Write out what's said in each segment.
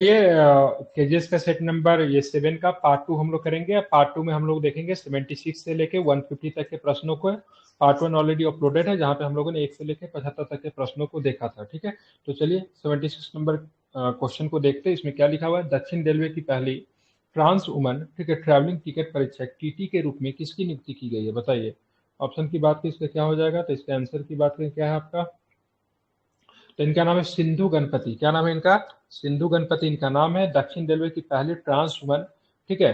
ये केजीएस का set number ये 7 का पार्ट 2 हम लोग करेंगे। पार्ट 2 में हम लोग देखेंगे 76 से लेके 150 तक के प्रश्नों को। पार्ट 1 ऑलरेडी अपलोडेड है, जहाँ पे हम लोगों ने 1 से लेके 75 तक के प्रश्नों को देखा था। ठीक है, तो चलिए 76 नंबर क्वेश्चन को देखते हैं। इसमें क्या लिखा हुआ है? दक्षिण रेलवे की पहली ट्रांस वुमन, ठीक है, ट्रैवलिंग टिकट परीक्षक टीटी के रूप में किसकी नियुक्ति की गई है? बताइए। ऑप्शन की बात की इसका क्या हो जाएगा? तो इसका आंसर की बात करें क्या है आपका? तो इनका नाम है सिंधु गणपति। क्या नाम है इनका? सिंधु गणपति इनका नाम है। दक्षिण रेलवे की पहली ट्रांस वुमन, ठीक है,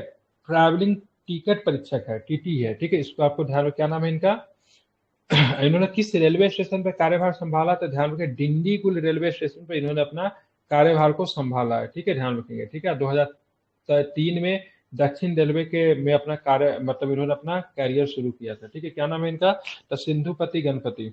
ट्रैवलिंग टिकट परीक्षक है, टीटी है। ठीक है, इसको आपको ध्यान में, क्या नाम है इनका? इन्होंने किस रेलवे स्टेशन पर कार्यभार संभाला? तो ध्यान रखें, डिंडीगुल रेलवे स्टेशन पर इन्होंने अपना कार्यभार को संभाला है। ठीक है, ध्यान रखेंगे। ठीक है, 2003 में दक्षिण रेलवे के में अपना कार्य, मतलब इन्होंने अपना कैरियर शुरू किया था। ठीक है, क्या नाम है इनका? तो सिंधुपति गणपति।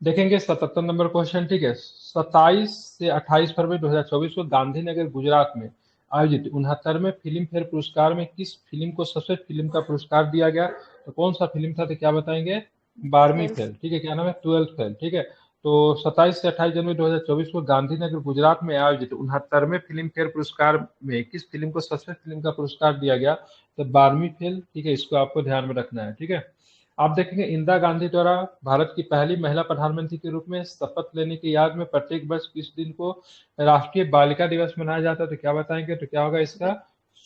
देखेंगे 77 नंबर क्वेश्चन। ठीक है, 27 से 28 फरवरी 2024 को गांधीनगर गुजरात में आयोजित 69वें फिल्म फेयर पुरस्कार में किस फिल्म को सबसे फिल्म का पुरस्कार दिया गया? तो कौन सा फिल्म था? तो क्या बताएंगे? 12वीं फेल। ठीक है, क्या नाम है? 12th fail. ठीक है, तो 27 से 28 जनवरी 2024 को गांधीनगर गुजरात में आयोजित 69वें फिल्म फेयर पुरस्कार में किस फिल्म को सबसे फिल्म का पुरस्कार दिया गया? तो 12वीं फेल। ठीक है, इसको आपको ध्यान में रखना है। ठीक है, आप देखेंगे इंदिरा गांधी द्वारा भारत की पहली महिला प्रधानमंत्री के रूप में शपथ लेने की याद में प्रत्येक वर्ष किस दिन को राष्ट्रीय बालिका दिवस मनाया जाता है? तो क्या बताएंगे? तो क्या होगा इसका?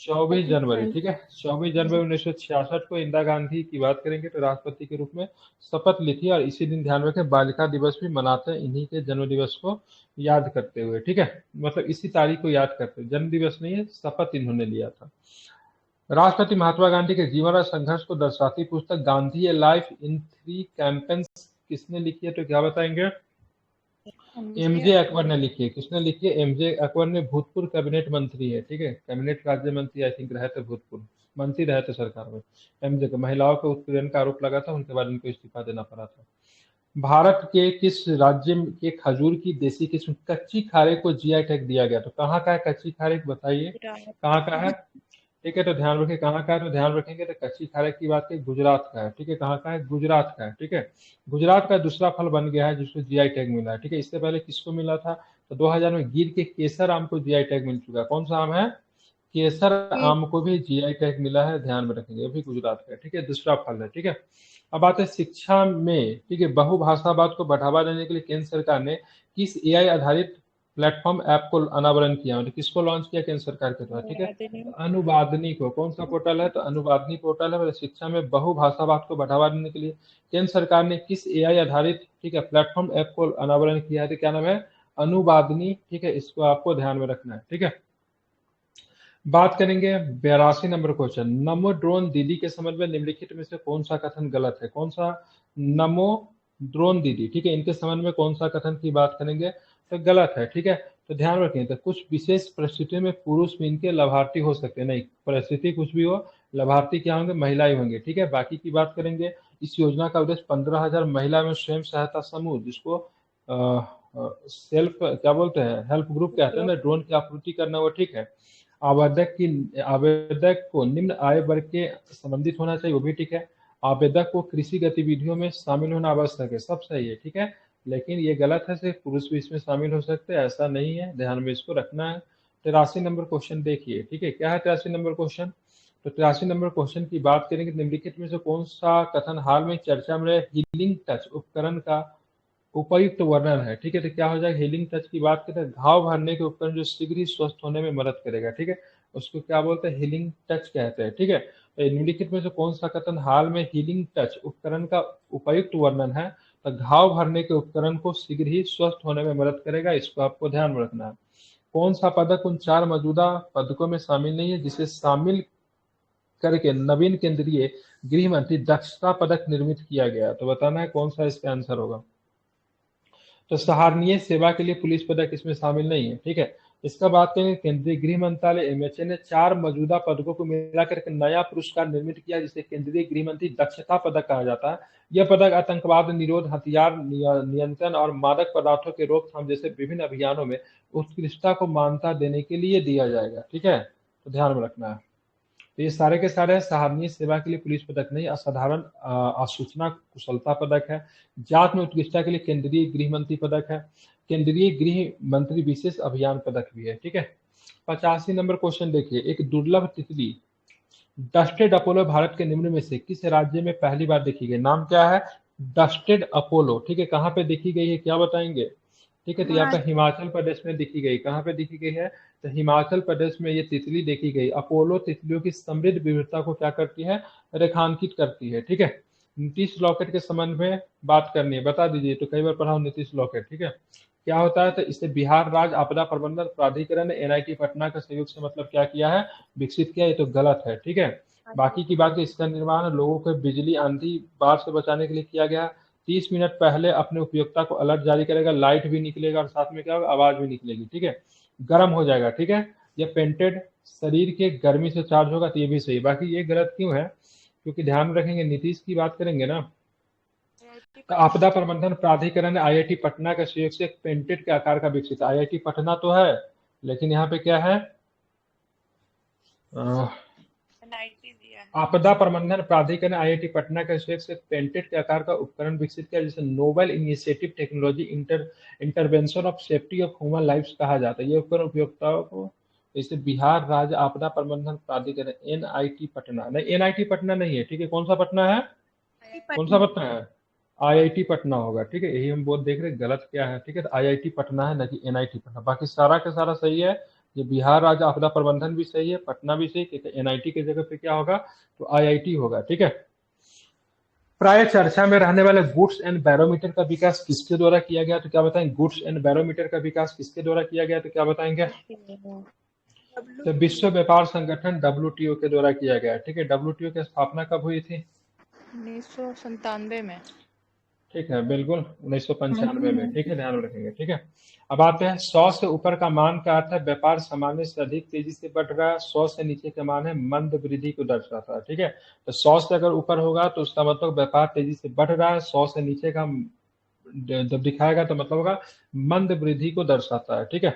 24 जनवरी। ठीक है, 24 जनवरी 1966 को इंदिरा गांधी की बात करेंगे तो राष्ट्रपति के रूप में शपथ ली थी, और इसी दिन ध्यान रखें बालिका दिवस भी मनाते हैं, इन्हीं के जन्म दिवस को याद करते हुए। ठीक है, मतलब इसी तारीख को याद करते हुए, जन्म दिवस नहीं है, शपथ इन्होंने लिया था। राष्ट्रपति महात्मा गांधी के जीवन और संघर्ष को दर्शाती पुस्तक गांधी ए लाइफ इन 3 कैंपेन्स किसने लिखी है? तो क्या बताएंगे? एमजे अकबर ने लिखी है। किसने लिखी है? एमजे अकबर ने। भूतपूर्व कैबिनेट मंत्री है। ठीक है, कैबिनेट राज्य मंत्री आई थिंक रहे थे, भूतपूर्व मंत्री रहे थे सरकार में। एमजे को महिलाओं के उत्पीड़न का आरोप लगा था, उनके बाद उनको इस्तीफा देना पड़ा था। भारत के किस राज्य के खजूर की देसी किस्म कच्ची खारे को जीआई टैग दिया गया? तो कहाँ का है कच्ची खारे? बताइए कहाँ का है? ठीक है, तो ध्यान रखें कहाँ का है। तो ध्यान रखेंगे तो कच्ची खारे की बात करें, गुजरात का है। ठीक है, कहाँ का है? गुजरात का है। ठीक है, गुजरात का दूसरा फल बन गया है जिसको जीआई टैग मिला है। ठीक है, इससे पहले किसको मिला था? तो 2000 में गिर के केसर आम को जीआई टैग मिल चुका है। कौन सा आम है? केसर आम को भी जीआई टैग मिला है, ध्यान में रखेंगे, वो भी गुजरात का है। ठीक है, दूसरा फल है। ठीक है, अब आते हैं शिक्षा में। ठीक है, बहुभाषावाद को बढ़ावा देने के लिए केंद्र सरकार ने किस एआई आधारित प्लेटफॉर्म ऐप को अनावरण किया? मतलब किसको लॉन्च किया केंद्र सरकार के द्वारा? ठीक है, तो अनुवादनी को। कौन सा पोर्टल है? तो अनुवादनी पोर्टल है। मतलब शिक्षा में बहुभाषावाद को बढ़ावा देने के लिए केंद्र सरकार ने किस एआई आधारित, ठीक है, प्लेटफॉर्म ऐप को अनावरण किया है? तो क्या नाम है? अनुवादनी। ठीक है, इसको आपको ध्यान में रखना है। ठीक है, बात करेंगे 82 नंबर क्वेश्चन। नमो ड्रोन दीदी के संबंध में निम्नलिखित में से कौन सा कथन गलत है? कौन सा? नमो ड्रोन दीदी, ठीक है, इनके संबंध में कौन सा कथन की बात करेंगे तो गलत है? ठीक है, तो ध्यान रखें, तो कुछ विशेष परिस्थितियों में पुरुष भी इनके लाभार्थी हो सकते हैं। नहीं, परिस्थिति कुछ भी हो, लाभार्थी क्या होंगे? महिला ही होंगे। ठीक है, बाकी की बात करेंगे। इस योजना का उद्देश्य 15,000 महिला में स्वयं सहायता समूह, जिसको सेल्फ क्या बोलते हैं, हेल्प ग्रुप कहते हैं ना, ड्रोन की आपूर्ति करना, वो ठीक है। आवेदक को निम्न आय वर्ग के संबंधित होना चाहिए, वो भी ठीक है। आवेदक को कृषि गतिविधियों में शामिल होना आवश्यक है, सब सही है। ठीक है, लेकिन ये गलत है, सिर्फ पुरुष भी इसमें शामिल हो सकते हैं, ऐसा नहीं है, ध्यान में इसको रखना है। 83 नंबर क्वेश्चन देखिए। ठीक है, क्या है 83 नंबर क्वेश्चन? तो 83 नंबर क्वेश्चन की बात करेंगे, निम्नलिखित में से कौन सा कथन हाल में चर्चा में रहे हीलिंग टच उपकरण का उपयुक्त वर्णन है? ठीक है, तो क्या हो जाएगा? हीलिंग टच की बात करें, घाव भरने के उपकरण जो शीघ्र ही स्वस्थ होने में मदद करेगा। ठीक है, उसको क्या बोलते हैं? हीलिंग टच कहते हैं। ठीक है, तो निम्नलिखित में से कौन सा कथन हाल में हीलिंग टच उपकरण का उपयुक्त वर्णन है? तो घाव भरने के उपकरण को शीघ्र ही स्वस्थ होने में मदद करेगा, इसको आपको ध्यान में रखना है। कौन सा पदक उन 4 मौजूदा पदकों में शामिल नहीं है जिसे शामिल करके नवीन केंद्रीय गृह मंत्री दक्षता पदक निर्मित किया गया? तो बताना है कौन सा इसका आंसर होगा। तो सराहनीय सेवा के लिए पुलिस पदक इसमें शामिल नहीं है। ठीक है, इसका बात करें, केंद्रीय गृह मंत्रालय एमएचए ने 4 मौजूदा पदकों को मिलाकर के नया पुरस्कार निर्मित किया, जिसे केंद्रीय गृह मंत्री दक्षता पदक कहा जाता है। यह पदक आतंकवाद निरोध, हथियार नियंत्रण और मादक पदार्थों के रोकथाम जैसे विभिन्न अभियानों में उत्कृष्टता को मान्यता देने के लिए दिया जाएगा। ठीक है, तो ध्यान में रखना है। तो ये सारे के सारे सराहनीय सेवा के लिए पुलिस पदक नहीं, असाधारण आसूचना कुशलता पदक है। जांच में उत्कृष्टता के लिए केंद्रीय गृह मंत्री पदक है। केंद्रीय गृह मंत्री विशेष अभियान पदक भी है। ठीक है, 85 नंबर क्वेश्चन देखिए, एक दुर्लभ तितली डस्टेड अपोलो भारत के निम्न में से किस राज्य में पहली बार देखी गई? नाम क्या है? Dusted Apollo. ठीक है, कहाँ पे देखी गई है क्या बताएंगे? ठीक है, तो यहाँ पे हिमाचल प्रदेश में देखी गई। कहाँ पे देखी गई है? तो हिमाचल प्रदेश में ये तितली देखी गई। अपोलो तितलियों की समृद्ध विविधता को क्या करती है? रेखांकित करती है। ठीक है, नीतीश लॉकेट के संबंध में बात करनी है, बता दीजिए। तो कई बार पढ़ा हूं नीतीश लॉकेट। ठीक है, क्या होता है? तो इसे बिहार राज्य आपदा प्रबंधन प्राधिकरण ने एनआईटी पटना के सहयोग से मतलब क्या किया है? विकसित किया। ये तो गलत है। ठीक है, बाकी की बात, इसका निर्माण लोगों को बिजली आंधी बाढ़ से बचाने के लिए किया गया। 30 मिनट पहले अपने उपयोक्ता को अलर्ट जारी करेगा, लाइट भी निकलेगा और साथ में क्या होगा? आवाज भी निकलेगी। ठीक है, गर्म हो जाएगा। ठीक है, ये पेंटेड शरीर के गर्मी से चार्ज होगा, तो ये भी सही। बाकी ये गलत क्यों है? क्योंकि ध्यान रखेंगे, नीतीश की बात करेंगे ना, तो आपदा प्रबंधन प्राधिकरण ने आईआईटी पटना के सहयोग से एक पेंटेड के आकार का विकसित। आईआईटी पटना तो है, लेकिन यहाँ पे क्या है? आपदा प्रबंधन प्राधिकरण आईआईटी पटना के सहयोग से पेंटेड के आकार का उपकरण विकसित किया, जिसे noble initiative technology intervention of safety of human life कहा जाता है। ये उपकरण उपयोक्ताओं को, इसे बिहार राज्य आपदा प्रबंधन प्राधिकरण एनआईटी पटना, नहीं एनआईटी पटना नहीं है। ठीक है, कौन सा पटना है? कौन सा पटना है? आईआईटी पटना होगा। ठीक है, यही हम बोल देख रहे गलत क्या है। ठीक है, तो आईआईटी पटना है, ना कि एनआईटी पटना। बाकी सारा का सारा सही है। ये बिहार राज्य आपदा प्रबंधन भी सही है, पटना भी सही, क्योंकि एनआईटी की जगह पे क्या होगा? तो आईआईटी होगा। ठीक है, प्राय चर्चा में रहने वाले गुड्स एंड बैरोमीटर का विकास किसके द्वारा किया गया? तो क्या बताएंगे? गुड्स एंड बैरोमीटर का विकास किसके द्वारा किया गया? तो क्या बताएंगे? तो विश्व व्यापार संगठन डब्ल्यूटीओ के द्वारा किया गया। ठीक है, डब्ल्यूटीओ की स्थापना कब हुई थी? 1997 में। ठीक है, बिल्कुल 1995 में। ठीक है, ध्यान में रखेंगे। ठीक है, अब आते हैं 100 से ऊपर का मान का अर्थ है व्यापार सामान्य से अधिक तेजी से बढ़ रहा है। 100 से नीचे का मान है मंद वृद्धि को दर्शाता है। ठीक है, तो 100 से अगर ऊपर होगा तो उसका मतलब व्यापार तेजी से बढ़ रहा है। 100 से नीचे का जब दिखाएगा तो मतलब होगा मंद वृद्धि को दर्शाता है। ठीक है,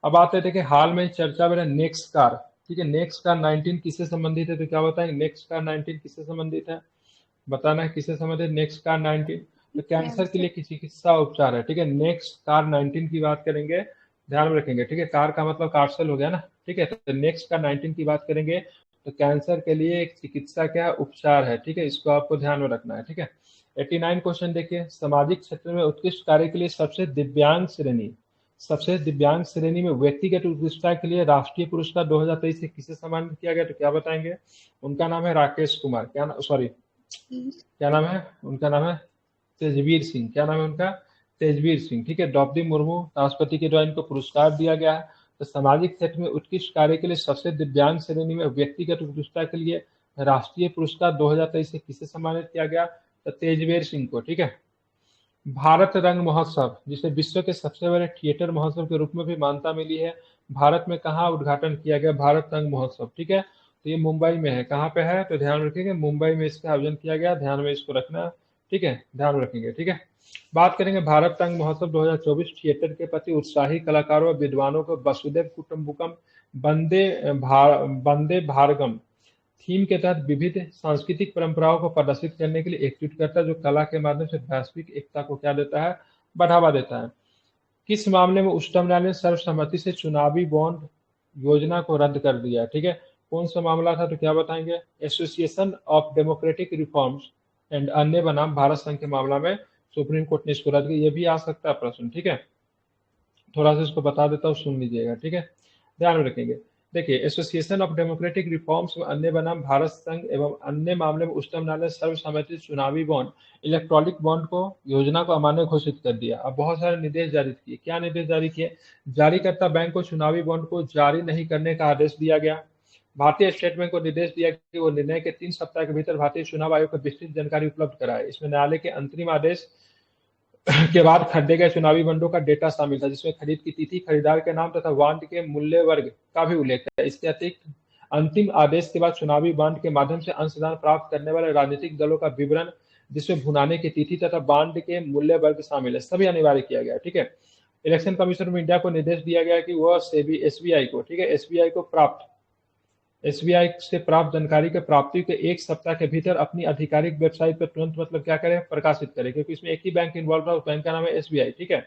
अब आते हैं, देखिए हाल में चर्चा में नेक्स्ट कार। ठीक है, नेक्स्ट कार 19 किससे संबंधित है? तो क्या बताएंगे? नेक्स्ट कार 19 किससे संबंधित है? बताना है किससे संबंधित नेक्स्ट कार 19। तो कैंसर के लिए चिकित्सा उपचार है। ठीक है, नेक्स्ट कार 19 की बात करेंगे, ध्यान में रखेंगे। ठीक है, कार का मतलब कार्सेल हो गया ना। ठीक है, तो नेक्स्ट कार 19 की बात करेंगे तो कैंसर के लिए एक चिकित्सा क्या उपचार है। ठीक है, इसको आपको ध्यान में रखना है। ठीक है, 89 क्वेश्चन देखिए, सामाजिक क्षेत्र में उत्कृष्ट कार्य के लिए सबसे दिव्यांग श्रेणी में व्यक्तिगत उत्कृष्टता के लिए राष्ट्रीय पुरस्कार 2023 से किसे सम्मानित किया गया? तो क्या बताएंगे? उनका नाम है राकेश कुमार। क्या नाम? सॉरी, क्या नाम है उनका? नाम है तेजवीर सिंह। क्या नाम है उनका? तेजवीर सिंह। ठीक है, द्रौपदी मुर्मू राष्ट्रपति के द्वारा इनको पुरस्कार दिया गया है। तो सामाजिक क्षेत्र में उत्कृष्ट कार्य के लिए सबसे दिव्यांग श्रेणी में व्यक्तिगत उत्कृष्टता के लिए राष्ट्रीय पुरस्कार 2023 से किसे सम्मानित किया गया? तो तेजवीर सिंह को। ठीक है, भारत रंग महोत्सव, जिसे विश्व के सबसे बड़े थिएटर महोत्सव के रूप में भी मान्यता मिली है, भारत में कहाँ उद्घाटन किया गया? भारत रंग महोत्सव। ठीक है, तो ये मुंबई में है। कहाँ पे है? तो ध्यान रखेंगे, मुंबई में इसका आयोजन किया गया। ध्यान में इसको रखना। ठीक है, ध्यान रखेंगे। ठीक है, बात करेंगे भारत रंग महोत्सव 2024 थिएटर के प्रति उत्साही कलाकारों और विद्वानों को वसुदेव कुटुम्बकम वंदे भारगम थीम के तहत विविध सांस्कृतिक परंपराओं को प्रदर्शित करने के लिए एकजुट करता है, जो कला के माध्यम से वैश्विक एकता को क्या देता है? बढ़ावा देता है। किस मामले में उच्चतम न्यायालय ने सर्वसम्मति से चुनावी बॉन्ड योजना को रद्द कर दिया? ठीक है, कौन सा मामला था? तो क्या बताएंगे? Association of democratic reforms and अन्य बनाम भारत संघ के मामला में सुप्रीम कोर्ट ने इसको रद्द किया। ये भी आ सकता है प्रश्न। ठीक है, थोड़ा सा इसको बता देता हूँ, सुन लीजिएगा। ठीक है, ध्यान में रखेंगे। देखिए, एसोसिएशन ऑफ डेमोक्रेटिक रिफॉर्म्स में अन्य बनाम भारत संघ एवं अन्य मामले में उच्चतम न्यायालय सर्वसम्मति चुनावी बॉन्ड इलेक्ट्रॉनिक बॉन्ड को योजना को अमान्य घोषित कर दिया। अब बहुत सारे निर्देश जारी किए। क्या निर्देश जारी किए? जारीकर्ता बैंक को चुनावी बॉन्ड को जारी नहीं करने का आदेश दिया गया। भारतीय स्टेट बैंक को निर्देश दिया कि वो निर्णय के 3 सप्ताह के भीतर भारतीय चुनाव आयोग को विस्तृत जानकारी उपलब्ध कराए। इसमें न्यायालय के अंतरिम आदेश के बाद खरीदे गए चुनावी बॉन्डों का डेटा शामिल था, जिसमें खरीद की तिथि, खरीदार के नाम तथा बॉन्ड के मूल्य वर्ग का भी उल्लेख है। इसके अतिरिक्त अंतिम आदेश के बाद चुनावी बॉन्ड के माध्यम से अंशदान प्राप्त करने वाले राजनीतिक दलों का विवरण, जिसमें भुनाने की तिथि तथा बॉन्ड के मूल्य वर्ग शामिल है, सभी अनिवार्य किया गया। ठीक है, इलेक्शन कमीशन ऑफ इंडिया को निर्देश दिया गया कि वह एसबीआई को, ठीक है, एसबीआई से प्राप्त जानकारी के प्राप्ति के 1 सप्ताह के भीतर अपनी आधिकारिक वेबसाइट पर तुरंत मतलब क्या करें? प्रकाशित करें, क्योंकि इसमें एक ही बैंक इन्वॉल्व है, उस बैंक का नाम है एसबीआई। ठीक है,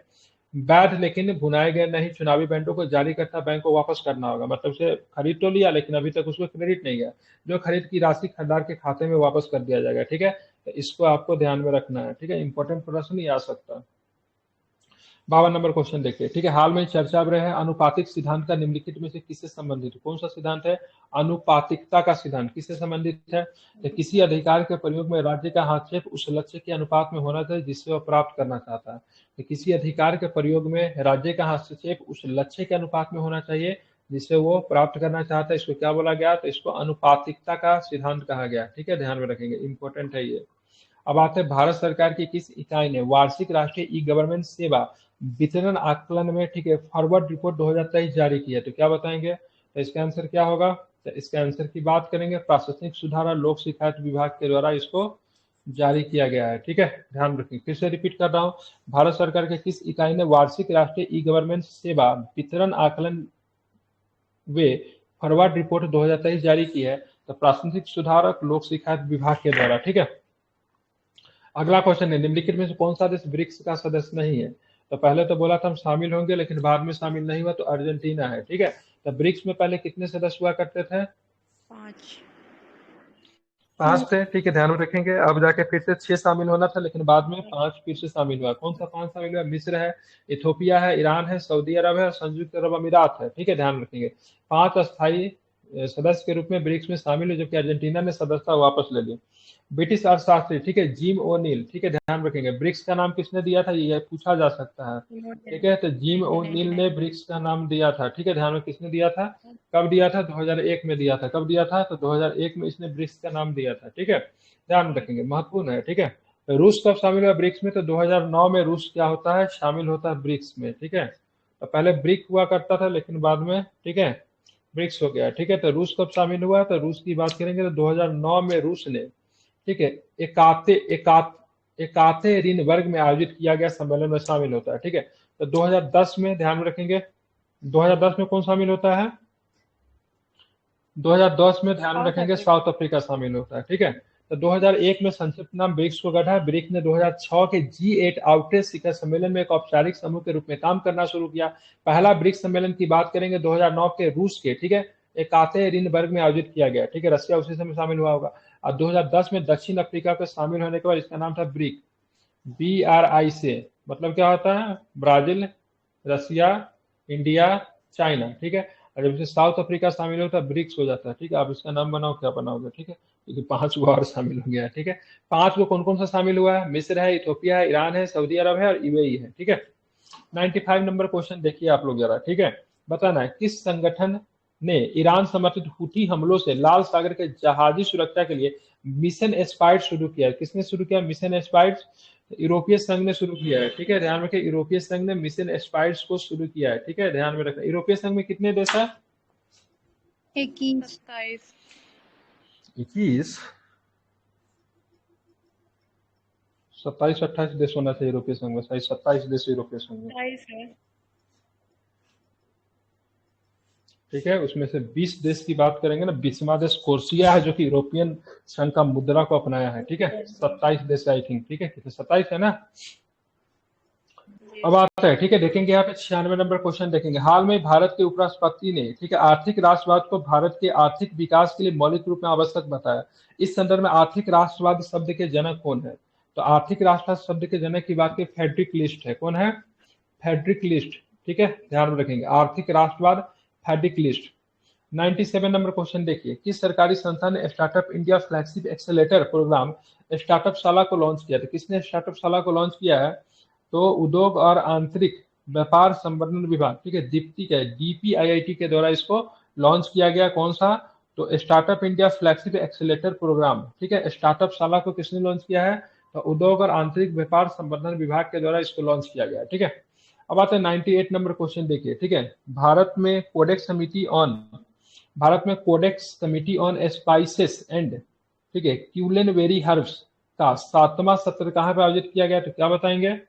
वैध लेकिन भुनाए गए नहीं चुनावी बॉन्डों को जारीकर्ता बैंक को वापस करना होगा, मतलब उसे खरीद तो लिया लेकिन अभी तक उसको क्रेडिट नहीं गया, जो खरीद की राशि खरीदार के खाते में वापस कर दिया जाएगा। ठीक है, तो इसको आपको ध्यान में रखना है। ठीक है, इंपॉर्टेंट प्रश्न ये आ सकता है। 52 नंबर क्वेश्चन देखिए। ठीक है, हाल में चर्चा में रहे अनुपातिक सिद्धांत का निम्नलिखित में से किससे संबंधित है? कौन सा सिद्धांत है? अनुपातिकता का सिद्धांत किससे संबंधित है? तो किसी अधिकार के प्रयोग में राज्य का हस्तक्षेप उस लक्ष्य के अनुपात में होना चाहिए जिससे वह प्राप्त करना चाहता है। तो किसी अधिकार के प्रयोग में राज्य का हस्तक्षेप उस लक्ष्य के अनुपात में होना चाहिए जिसे वो प्राप्त करना चाहता है। इसको क्या बोला गया? तो इसको अनुपातिकता का सिद्धांत कहा गया। ठीक है, ध्यान में रखेंगे, इंपॉर्टेंट है ये। अब आते हैं भारत सरकार की किस इकाई ने वार्षिक राष्ट्रीय ई गवर्नेंस सेवा वितरण आकलन में, ठीक है, फॉरवर्ड रिपोर्ट 2023 जारी की है? तो क्या बताएंगे? तो इसका आंसर क्या होगा? तो इसका आंसर की बात करेंगे, प्रशासनिक सुधार और लोक शिकायत विभाग के द्वारा इसको जारी किया गया है। ठीक है, ध्यान रखें, फिर से रिपीट कर रहा हूँ, भारत सरकार के किस इकाई ने वार्षिक राष्ट्रीय ई गवर्नेंस सेवा वितरण आकलन वे फॉरवर्ड रिपोर्ट 2023 जारी की है? तो प्रशासनिक सुधार और लोक शिकायत विभाग के द्वारा। ठीक है, अगला क्वेश्चन है, निम्नलिखित में से कौन सा देश ब्रिक्स का सदस्य नहीं है? तो पहले तो बोला था हम शामिल होंगे लेकिन बाद में शामिल नहीं हुआ, तो अर्जेंटीना है। ठीक है, तो ब्रिक्स में पहले कितने सदस्य हुआ करते थे? 5। 5 थे। ठीक है, ध्यान में रखेंगे, अब जाके फिर से 6 शामिल होना था लेकिन बाद में 5 फिर से शामिल हुआ। कौन सा 5 शामिल हुआ? मिस्र है, इथोपिया है, ईरान है, सऊदी अरब है और संयुक्त अरब अमीरात है। ठीक है, ध्यान में रखेंगे, 5 अस्थायी सदस्य के रूप में ब्रिक्स में शामिल है, जबकि अर्जेंटीना ने सदस्यता वापस ले ली। ब्रिटिश अर्थशास्त्री, ठीक है, जिम ओनील। ठीक है, ध्यान रखेंगे, ब्रिक्स का नाम किसने दिया था ये पूछा जा सकता है। ठीक है, तो जिम ओनील ने ब्रिक्स का नाम दिया था। ठीक है, ध्यान में, किसने दिया था, कब दिया था? 2001 में दिया था। कब दिया था? तो 2001 में इसने ब्रिक्स का नाम दिया था। ठीक है, ध्यान में रखेंगे, महत्वपूर्ण है। ठीक है, तो रूस कब शामिल हुआ ब्रिक्स में? तो 2009 में रूस क्या होता है? शामिल होता है ब्रिक्स में। ठीक है, तो पहले ब्रिक हुआ करता था लेकिन बाद में, ठीक है, ब्रिक्स हो गया। ठीक है, तो रूस कब शामिल हुआ? तो रूस की बात करेंगे तो 2009 में रूस ने, ठीक है, एकाते ऋण वर्ग में आयोजित किया गया सम्मेलन में शामिल होता है। ठीक है, तो 2010 में, ध्यान में रखेंगे, 2010 में कौन शामिल होता है? 2010 में, ध्यान में रखेंगे, साउथ अफ्रीका शामिल होता है। ठीक है, तो 2001 में संक्षिप्त नाम ब्रिक्स को गढ़ा। ब्रिक्स ने 2006 के G8 आउटरीच शिखर सम्मेलन में एक औपचारिक समूह के रूप में काम करना शुरू किया। पहला ब्रिक्स सम्मेलन की बात करेंगे 2009 के रूस के, ठीक है, एकाते ऋण वर्ग में आयोजित किया गया। ठीक है, रशिया उसी समय शामिल हुआ होगा। और 2010 में दक्षिण अफ्रीका के शामिल होने के बाद इसका नाम था ब्रिक, BRI से, मतलब क्या होता है? Brazil, Russia, India, China. ठीक है, और जब से साउथ अफ्रीका शामिल होता है ब्रिक्स हो जाता है। ठीक है, आप इसका नाम बनाओ, क्या बनाओगे? ठीक है, क्योंकि 5 गो और शामिल हो गया है। ठीक है, 5 को कौन कौन सा शामिल हुआ है? मिस्र है, इथोपिया है, ईरान है, सऊदी अरब है और UAE है। ठीक है, 95 नंबर क्वेश्चन देखिए आप लोग जरा। ठीक है, बताना है किस संगठन ने ईरान समर्थित हुती हमलों से लाल सागर के जहाजी सुरक्षा के लिए मिशन एस्पाइड शुरू किया है? किसने शुरू किया मिशन एस्पाइड? यूरोपीय संघ ने शुरू किया है। ठीक है, ध्यान रखें, यूरोपीय संघ ने मिशन एस्पाइड्स को शुरू किया है। ठीक है, ध्यान में रखें, यूरोपीय संघ में कितने देश है? 21। 27। 21, 27, 28 देश होना चाहिए यूरोपीय संघ में, 27 देश यूरोपीय संघ में। 27 है। ठीक है, उसमें से 20 देश की बात करेंगे ना, 20वां देश कोर्सिया है जो कि यूरोपियन संघ का मुद्रा को अपनाया है। ठीक है, 27 देश आई थिंक। ठीक है, कितने? 27 है ना। अब आता है, ठीक है, देखेंगे यहाँ पे 96 नंबर क्वेश्चन देखेंगे। हाल में भारत के उपराष्ट्रपति ने, ठीक है, आर्थिक राष्ट्रवाद को भारत के आर्थिक विकास के लिए मौलिक रूप में आवश्यक बताया। इस संदर्भ में आर्थिक राष्ट्रवाद शब्द के जनक कौन है? तो आर्थिक राष्ट्रवाद शब्द के जनक की बात की फेडरिक लिस्ट है। कौन है? Friedrich List. ठीक है, ध्यान में रखेंगे, आर्थिक राष्ट्रवाद, फेडरिक लिस्ट। 97 नंबर क्वेश्चन देखिए, किस सरकारी संस्था ने Startup India flagship accelerator programme Startup Shala को लॉन्च किया? तो किसने स्टार्टअप शाला को लॉन्च किया है? तो उद्योग और आंतरिक व्यापार संवर्धन विभाग, ठीक है, दीप्ति के DPIIT के द्वारा इसको लॉन्च किया गया। कौन सा? तो Startup India flagship accelerator programme. ठीक है, स्टार्टअप शाला को किसने लॉन्च किया है? तो उद्योग और आंतरिक व्यापार संवर्धन विभाग के द्वारा इसको लॉन्च किया गया। ठीक है, अब आते हैं 98 नंबर क्वेश्चन देखिए। ठीक है, भारत में Codex Committee on Spices and, ठीक है, क्यूलिनरी हर्ब्स का 7वां सत्र कहाँ पे आयोजित किया गया? तो क्या बताएंगे?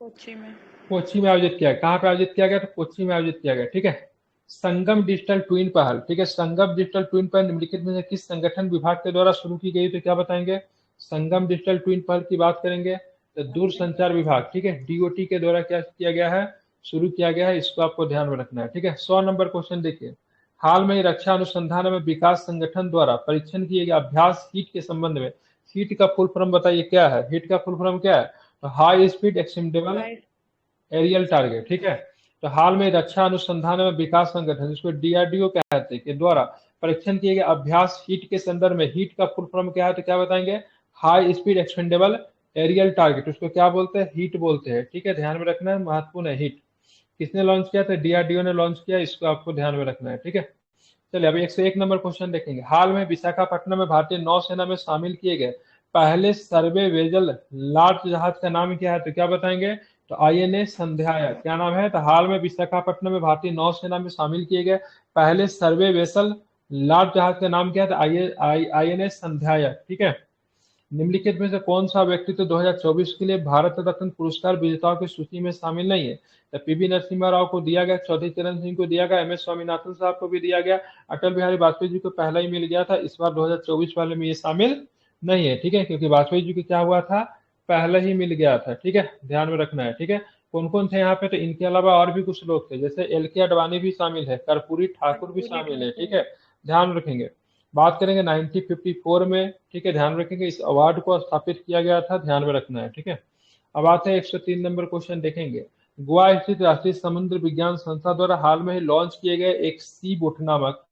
कोच्चि में। कोच्चि में आयोजित किया। कहाँ पे आयोजित किया गया? तो कोच्चि में आयोजित किया गया। ठीक है, संगम डिजिटल ट्विन पहल, ठीक है, संगम डिजिटल ट्विन पहल निम्नलिखित में से किस संगठन विभाग के द्वारा शुरू की गई? तो क्या बताएंगे? संगम डिजिटल ट्विन पहल की बात करेंगे तो दूरसंचार विभाग, ठीक है, डीओटी के द्वारा क्या किया गया है, शुरू किया गया है, इसको आपको ध्यान में रखना है, ठीक है। 100 नंबर क्वेश्चन देखिए, हाल में ही रक्षा अनुसंधान एवं विकास संगठन द्वारा परीक्षण किए गए अभ्यास हीट के संबंध में, हीट का फुल फॉर्म बताइए क्या है, हीट का फुल फॉर्म क्या है, तो high speed extendable aerial target, ठीक है। तो हाल में रक्षा अनुसंधान एवं विकास संगठन, जिसको डीआरडीओ कहते हैं, के द्वारा परीक्षण किए गए अभ्यास हीट के संदर्भ में, हीट का फुल फॉर्म क्या है, तो क्या बताएंगे, high speed expendable aerial target, उसको क्या बोलते हैं, हीट बोलते हैं, ठीक है, ध्यान में रखना है, महत्वपूर्ण है हीट। किसने लॉन्च किया था, डीआरडीओ ने लॉन्च किया, इसको आपको ध्यान में रखना है, ठीक है। चलिए अभी 101 नंबर क्वेश्चन देखेंगे, हाल में विशाखापट्टनम में भारतीय नौसेना में शामिल किए गए पहले सर्वे वेजल लार्ज जहाज का नाम क्या है, तो क्या बताएंगे, तो आईएनएस संध्याय, क्या नाम है, तो हाल में विशाखापट्टनम में भारतीय नौसेना में शामिल किए गए पहले सर्वे वेसल लार्ज जहाज का नाम क्या है, आईएनएस संध्याय, ठीक है। निम्नलिखित में से कौन सा व्यक्ति तो 2024 के लिए भारत रत्न पुरस्कार विजेताओं की सूची में शामिल नहीं है, तो पीवी नरसिम्हा राव को दिया गया, चौधरी चरण सिंह को दिया गया, एम एस स्वामीनाथन साहब को भी दिया गया, अटल बिहारी वाजपेयी जी को पहला ही मिल गया था, इस बार 2024 वाले में ये शामिल नहीं है, ठीक है, क्योंकि वाजपेयी जी को क्या हुआ था, पहले ही मिल गया था, ठीक है, ध्यान में रखना है, ठीक है। कौन कौन थे यहाँ पे, तो इनके अलावा और भी कुछ लोग थे, जैसे एल के अडवाणी भी शामिल है, कर्पूरी ठाकुर भी शामिल है, ठीक है, ध्यान रखेंगे। बात करेंगे 1954 में, ठीक है, ध्यान रखेंगे, इस अवार्ड को स्थापित किया गया था, ध्यान में रखना है, ठीक है। अब आते हैं 103 नंबर क्वेश्चन देखेंगे, गोवा स्थित राष्ट्रीय समुद्र विज्ञान संस्था द्वारा हाल में ही लॉन्च किए गए एक सी बोट नामक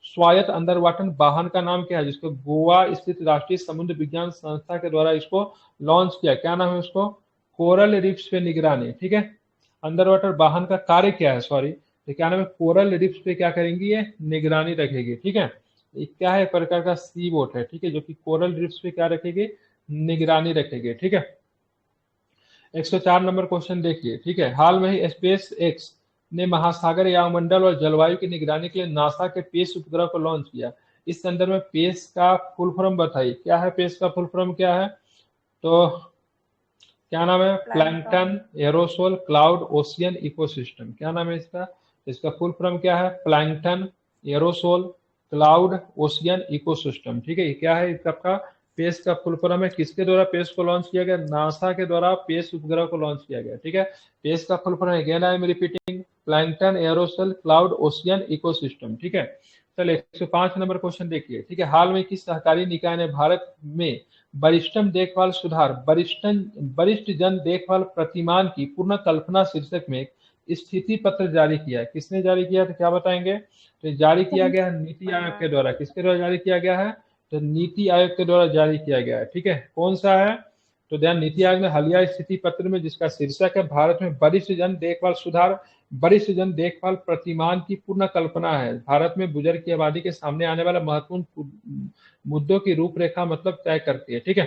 स्वायत्त अंडर वाटर वाहन का नाम क्या है, जिसको गोवा स्थित राष्ट्रीय समुद्र विज्ञान संस्था के द्वारा इसको लॉन्च किया, क्या नाम है उसको, कोरल रिफ्स पे निगरानी, ठीक है। अंडर वाटर वाहन का कार्य क्या है, सॉरी, तो क्या नाम है, कोरल रिफ्स पे क्या करेंगी, ये निगरानी रखेगी, ठीक है। ये क्या है, एक प्रकार का सी बोट है, ठीक है, जो कि कोरल रिफ्स पे क्या रखेगी, निगरानी रखेगी, ठीक है। 104 नंबर क्वेश्चन देखिए, ठीक है, हाल में ही स्पेस एक्स ने महासागर यामंडल और जलवायु की निगरानी के लिए नासा के पेस उपग्रह को लॉन्च किया, इस संदर्भ में पेस का फुल फॉर्म बताइए, क्या है पेस का फुल फॉर्म क्या है, तो क्या नाम है, plankton aerosol cloud ocean ecosystem, क्या नाम है इसका, इसका फुल फॉर्म क्या है, plankton aerosol cloud ocean ecosystem, ठीक है, ये क्या है, इसका पेस का फुल फॉर्म है, किसके द्वारा पेस को लॉन्च किया गया, नासा के द्वारा पेस उपग्रह को लॉन्च किया गया, ठीक है। पेस का फुल फॉर्म है, again I am repeating, plankton aerosol cloud ocean ecosystem, ठीक है। चलिए 105 नंबर क्वेश्चन देखिए, ठीक है, हाल में किस सहकारी निकाय ने भारत में वरिष्ठम देखभाल सुधार वरिष्ठ जन देखभाल प्रतिमान की पूर्ण कल्पना शीर्षक में एक स्थिति पत्र जारी किया है, किसने जारी किया, तो क्या बताएंगे, तो जारी किया गया है नीति आयोग के द्वारा, किसके द्वारा जारी किया गया है, तो नीति आयोग के द्वारा जारी किया गया है, ठीक है। कौन सा है, तो ध्यान, नीति आयोग ने हालिया स्थिति पत्र में, जिसका शीर्षक है भारत में वरिष्ठ जन देखभाल सुधार वरिष्ठ जन देखभाल प्रतिमान की पूर्ण कल्पना है, भारत में बुजुर्ग की आबादी के सामने आने वाला महत्वपूर्ण मुद्दों की रूपरेखा मतलब तय करती है, ठीक है,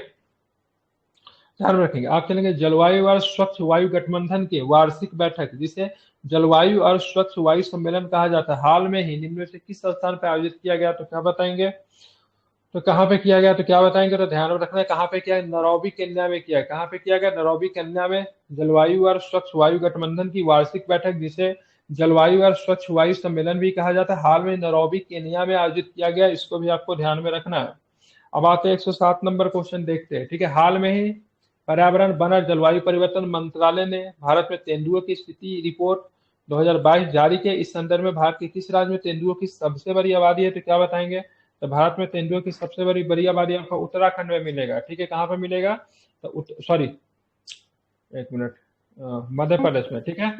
ध्यान रखेंगे। आप चलेंगे जलवायु और स्वच्छ वायु गठबंधन की वार्षिक बैठक, जिसे जलवायु और स्वच्छ वायु सम्मेलन कहा जाता है, हाल में ही निम्न में से किस स्थान पर आयोजित किया गया, तो क्या बताएंगे, तो कहाँ पे किया गया, तो क्या बताएंगे, तो ध्यान रखना है, कहाँ पे किया है, नैरोबी केन्या में किया है, कहाँ पे किया गया, नैरोबी केन्या में, जलवायु और स्वच्छ वायु गठबंधन की वार्षिक बैठक, जिसे जलवायु और स्वच्छ वायु सम्मेलन भी कहा जाता है, हाल में नैरोबी केन्या में आयोजित किया गया, इसको भी आपको ध्यान में रखना है। अब आते हैं 107 नंबर क्वेश्चन देखते हैं, ठीक है, हाल में ही पर्यावरण वन और जलवायु परिवर्तन मंत्रालय ने भारत में तेंदुओं की स्थिति रिपोर्ट 2022 जारी किया, इस संदर्भ में भारत के किस राज्य में तेंदुओं की सबसे बड़ी आबादी है, तो क्या बताएंगे, तो भारत में तेंदुओं की सबसे बड़ी आबादी आपको उत्तराखंड में मिलेगा, ठीक है, कहाँ पर मिलेगा, तो सॉरी एक मिनट, मध्य प्रदेश में, ठीक है,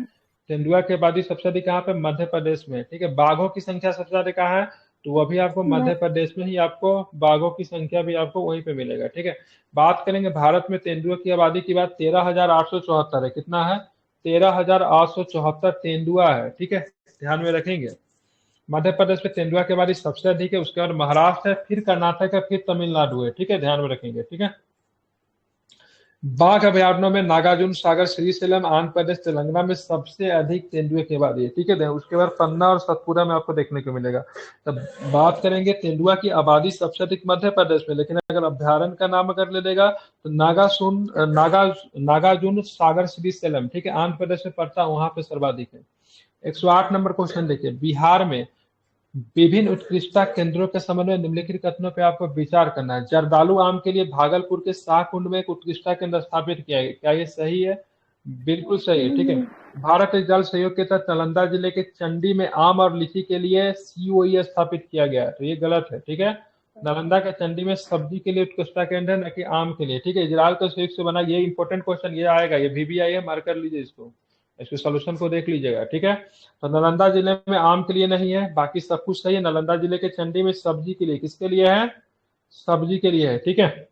तेंदुआ की आबादी सबसे अधिक कहाँ पे, मध्य प्रदेश में, ठीक है। बाघों की संख्या सबसे ज्यादा कहाँ है, तो वह भी आपको मध्य प्रदेश में ही आपको बाघों की संख्या भी आपको वहीं पे मिलेगा, ठीक है। बात करेंगे भारत में तेंदुआ की आबादी की बात 13,874 है, कितना है, 13,874 तेंदुआ है, ठीक है, ध्यान में रखेंगे। मध्य प्रदेश में तेंदुआ की आबादी सबसे अधिक है, उसके बाद महाराष्ट्र है, फिर कर्नाटक है, फिर तमिलनाडु है, ठीक है, ध्यान में रखेंगे, ठीक है। बाघ अभयारण्यों में नागार्जुन सागर, श्रीशैलम, आंध्र प्रदेश, तेलंगाना में सबसे अधिक तेंदुए की आबादी है, ठीक है। उसके बाद पन्ना और सतपुरा में आपको देखने को मिलेगा। तब बात करेंगे तेंदुआ की आबादी सबसे अधिक मध्य प्रदेश में, लेकिन अगर अभ्यारण्य का नाम अगर ले लेगा तो नागार्जुन सागर श्रीशैलम, ठीक है, आंध्र प्रदेश में पड़ता है, वहां पे सर्वाधिक है। 108 नंबर क्वेश्चन देखिए, बिहार में विभिन्न उत्कृष्टता केंद्रों के संबंध में निम्नलिखित कथनों पे आपको विचार करना है। जर्दालू आम के लिए भागलपुर के शाहकुंड में एक उत्कृष्टता केंद्र स्थापित किया है, क्या ये सही है? बिल्कुल सही है, ठीक है। भारत जल सहयोग के तहत नालंदा जिले के चंडी में आम और लीची के लिए सीओई स्थापित किया गया है, तो ये गलत है, ठीक है। नालंदा के चंडी में सब्जी के लिए उत्कृष्टता केंद्र है, न कि आम के लिए, ठीक है। इजरायल के सहयोग से बना, ये इंपॉर्टेंट क्वेश्चन ये आएगा, ये VBI है, मार्क कर लीजिए इसको, इसके सोल्यूशन को देख लीजिएगा, ठीक है। तो नालंदा जिले में आम के लिए नहीं है, बाकी सब कुछ सही है। नालंदा जिले के चंडी में सब्जी के लिए, किसके लिए है? सब्जी के लिए है, ठीक है।